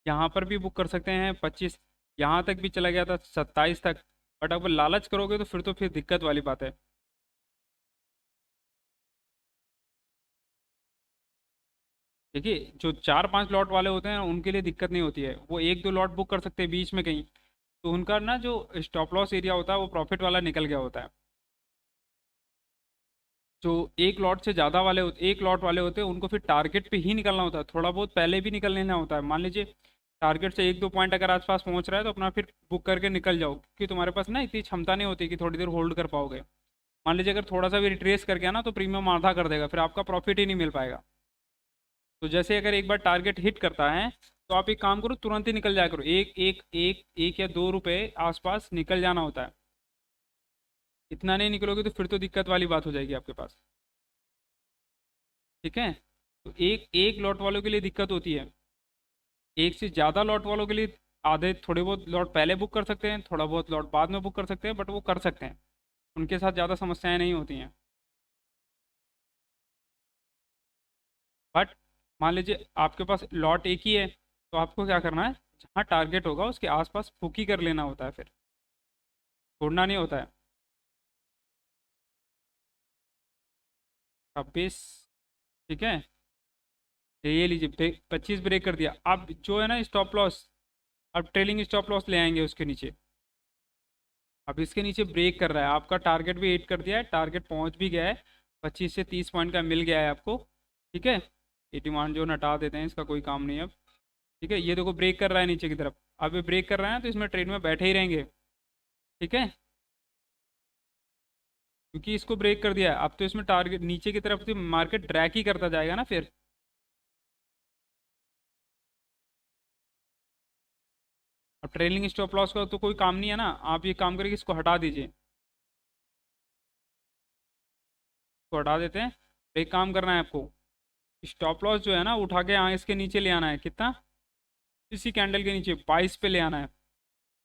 यहाँ पर भी बुक कर सकते हैं 25। यहाँ तक भी चला गया था 27 तक। बट अगर लालच करोगे तो फिर दिक्कत वाली बात है। देखिए जो 4 5 लॉट वाले होते हैं उनके लिए दिक्कत नहीं होती है, वो एक दो लॉट बुक कर सकते हैं बीच में कहीं। तो उनका ना जो स्टॉप लॉस एरिया होता है वो प्रॉफिट वाला निकल गया होता है। जो एक लॉट से ज़्यादा वाले होते, एक लॉट वाले होते हैं, उनको फिर टारगेट पे ही निकलना होता है, थोड़ा बहुत पहले भी निकल लेना होता है। मान लीजिए टारगेट से एक दो पॉइंट अगर आसपास पहुंच रहा है तो अपना फिर बुक करके निकल जाओ, क्योंकि तुम्हारे पास ना इतनी क्षमता नहीं होती कि थोड़ी देर होल्ड कर पाओगे। मान लीजिए अगर थोड़ा सा भी रिट्रेस कर गया ना तो प्रीमियम आधा कर देगा, फिर आपका प्रॉफिट ही नहीं मिल पाएगा। तो जैसे अगर एक बार टारगेट हिट करता है तो आप एक काम करो, तुरंत ही निकल जाया करो, एक या 2 रुपए आसपास निकल जाना होता है। इतना नहीं निकलोगे तो फिर तो दिक्कत वाली बात हो जाएगी आपके पास। ठीक है। तो एक एक लॉट वालों के लिए दिक्कत होती है। एक से ज़्यादा लॉट वालों के लिए आधे थोड़े बहुत लॉट पहले बुक कर सकते हैं, थोड़ा बहुत लॉट बाद में बुक कर सकते हैं, बट वो कर सकते हैं। उनके साथ ज़्यादा समस्याएं नहीं होती हैं। बट मान लीजिए आपके पास लॉट एक ही है तो आपको क्या करना है, जहाँ टारगेट होगा उसके आसपास बुक ही कर लेना होता है, फिर छोड़ना नहीं होता है। 26। ठीक है। ये लीजिए 25 ब्रेक कर दिया। अब जो है ना स्टॉप लॉस, अब ट्रेलिंग स्टॉप लॉस ले आएंगे उसके नीचे। अब इसके नीचे ब्रेक कर रहा है, आपका टारगेट भी हिट कर दिया है, टारगेट पहुंच भी गया है। 25 से 30 पॉइंट का मिल गया है आपको। ठीक है। ये डिमांड जोन हटा देते हैं, इसका कोई काम नहीं है अब। ठीक है, ये देखो ब्रेक कर रहा है नीचे की तरफ। अब ये ब्रेक कर रहा है तो इसमें ट्रेड में बैठे ही रहेंगे। ठीक है। क्योंकि इसको ब्रेक कर दिया है, अब तो इसमें टारगेट नीचे की तरफ से मार्केट ड्रैग ही करता जाएगा ना फिर। अब ट्रेलिंग स्टॉप लॉस का तो कोई काम नहीं है ना, आप ये काम करके इसको हटा दीजिए। इसको हटा देते हैं। तो एक काम करना है आपको, स्टॉप लॉस जो है ना उठा के यहाँ इसके नीचे ले आना है। कितना? इसी कैंडल के नीचे 22 पे ले आना है।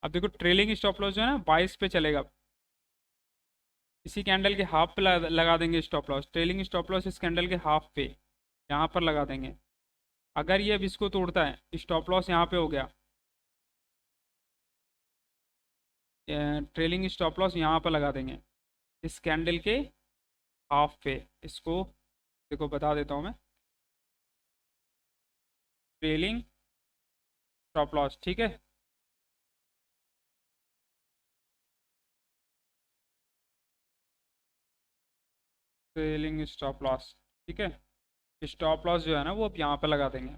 अब देखो ट्रेलिंग स्टॉप लॉस जो है ना 22 पे चलेगा। इसी कैंडल के हाफ पे लगा देंगे stop loss, trailing stop loss इस कैंडल के हाफ पे यहाँ पर लगा देंगे। अगर ये अब इसको तोड़ता है स्टॉप लॉस यहाँ पे हो गया, ट्रेलिंग स्टॉप लॉस यहाँ पर लगा देंगे इस कैंडल के हाफ पे। इसको देखो बता देता हूँ मैं। ट्रेलिंग स्टॉप लॉस, ठीक है। Trailing stop loss. ठीक है, स्टॉप लॉस जो है ना वो अब यहाँ पे लगा देंगे।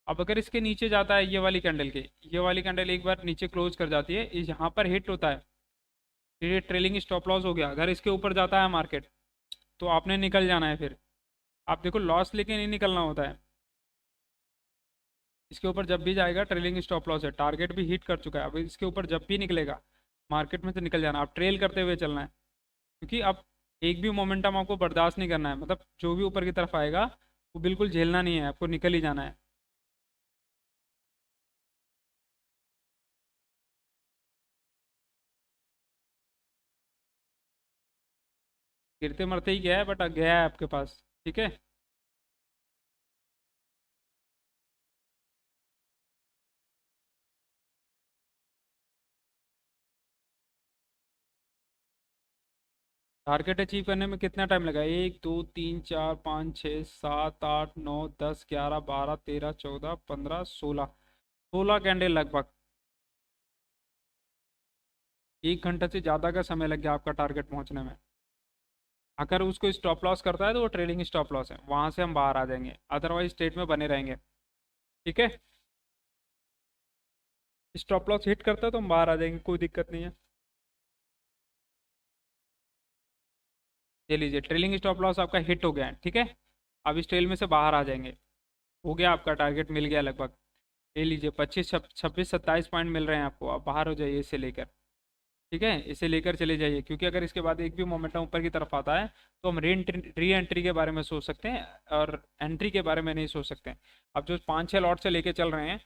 अब अगर इसके नीचे जाता है ये वाली कैंडल के, ये वाली कैंडल एक बार नीचे क्लोज कर जाती है, इस यहाँ पर हिट होता है, ये ट्रेलिंग स्टॉप लॉस हो गया। अगर इसके ऊपर जाता है मार्केट तो आपने निकल जाना है फिर। आप देखो लॉस लेके नहीं निकलना होता है, इसके ऊपर जब भी जाएगा ट्रेलिंग स्टॉप लॉस है, टारगेट भी हिट कर चुका है, अब इसके ऊपर जब भी निकलेगा मार्केट में से निकल जाना। आप ट्रेल करते हुए चलना है, क्योंकि अब एक भी मोमेंटम आपको बर्दाश्त नहीं करना है, मतलब जो भी ऊपर की तरफ आएगा वो बिल्कुल झेलना नहीं है, आपको निकल ही जाना है। गिरते मरते ही गया है, बट गया है आपके पास। ठीक है, टारगेट अचीव करने में कितना टाइम लगा? 1 2 3 4 5 6 7 8 9 10 11 12 13 14 15 16 कैंडल लगभग। 1 घंटे से ज़्यादा का समय लग गया आपका टारगेट पहुंचने में। अगर उसको स्टॉप लॉस करता है तो वो ट्रेलिंग स्टॉप लॉस है, वहां से हम बाहर आ जाएंगे, अदरवाइज स्टेट में बने रहेंगे। ठीक है, स्टॉप लॉस हिट करता है तो हम बाहर आ जाएंगे, कोई दिक्कत नहीं है। ये लीजिए ट्रेलिंग स्टॉप लॉस आपका हिट हो गया है। ठीक है, अब इस ट्रेल में से बाहर आ जाएंगे। हो गया, आपका टारगेट मिल गया लगभग। ये लीजिए 25 26 27 पॉइंट मिल रहे हैं आपको, आप बाहर हो जाइए इससे लेकर। ठीक है, इसे लेकर चले जाइए, क्योंकि अगर इसके बाद एक भी मोमेंटम ऊपर की तरफ आता है तो हम री एंट्री के बारे में सोच सकते हैं, और एंट्री के बारे में नहीं सोच सकते हैं। अब जो 5 6 लॉट से लेके चल रहे हैं,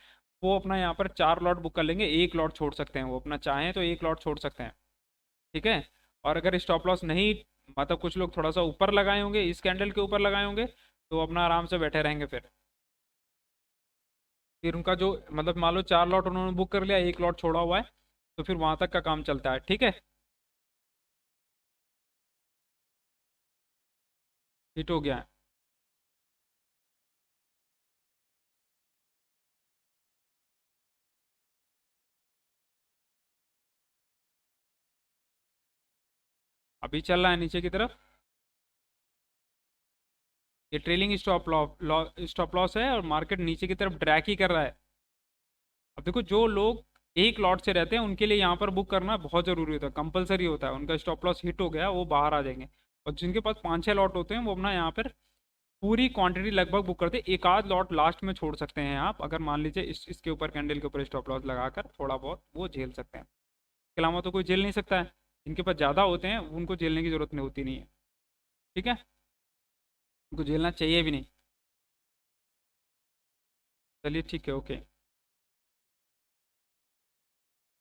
वो अपना यहाँ पर 4 लॉट बुक कर लेंगे, एक लॉट छोड़ सकते हैं, वो अपना चाहें तो एक लॉट छोड़ सकते हैं। ठीक है, और अगर स्टॉप लॉस नहीं, मतलब कुछ लोग थोड़ा सा ऊपर लगाए होंगे, इस कैंडल के ऊपर लगाए होंगे, तो अपना आराम से बैठे रहेंगे। फिर उनका जो, मतलब मान लो 4 लॉट उन्होंने बुक कर लिया, एक लॉट छोड़ा हुआ है, तो फिर वहां तक का काम चलता है। ठीक है, हिट हो गया है। अभी चल रहा है नीचे की तरफ, ये ट्रेलिंग स्टॉप लॉस है, और मार्केट नीचे की तरफ ड्रैग ही कर रहा है। अब देखो, जो लोग एक लॉट से रहते हैं उनके लिए यहाँ पर बुक करना बहुत ज़रूरी होता है, कंपलसरी होता है। उनका स्टॉप लॉस हिट हो गया, वो बाहर आ जाएंगे। और जिनके पास 5 6 लॉट होते हैं वो अपना यहाँ पर पूरी क्वांटिटी लगभग बुक करते हैं, एक आध लॉट लास्ट में छोड़ सकते हैं आप, अगर मान लीजिए इसके ऊपर कैंडल के ऊपर स्टॉप लॉस लगाकर थोड़ा बहुत वो झेल सकते हैं। इसके अलावा तो कोई झेल नहीं सकता है, जिनके पास ज़्यादा होते हैं उनको झेलने की ज़रूरत नहीं होती नहीं है। ठीक है, उनको झेलना चाहिए भी नहीं। चलिए ठीक है, ओके।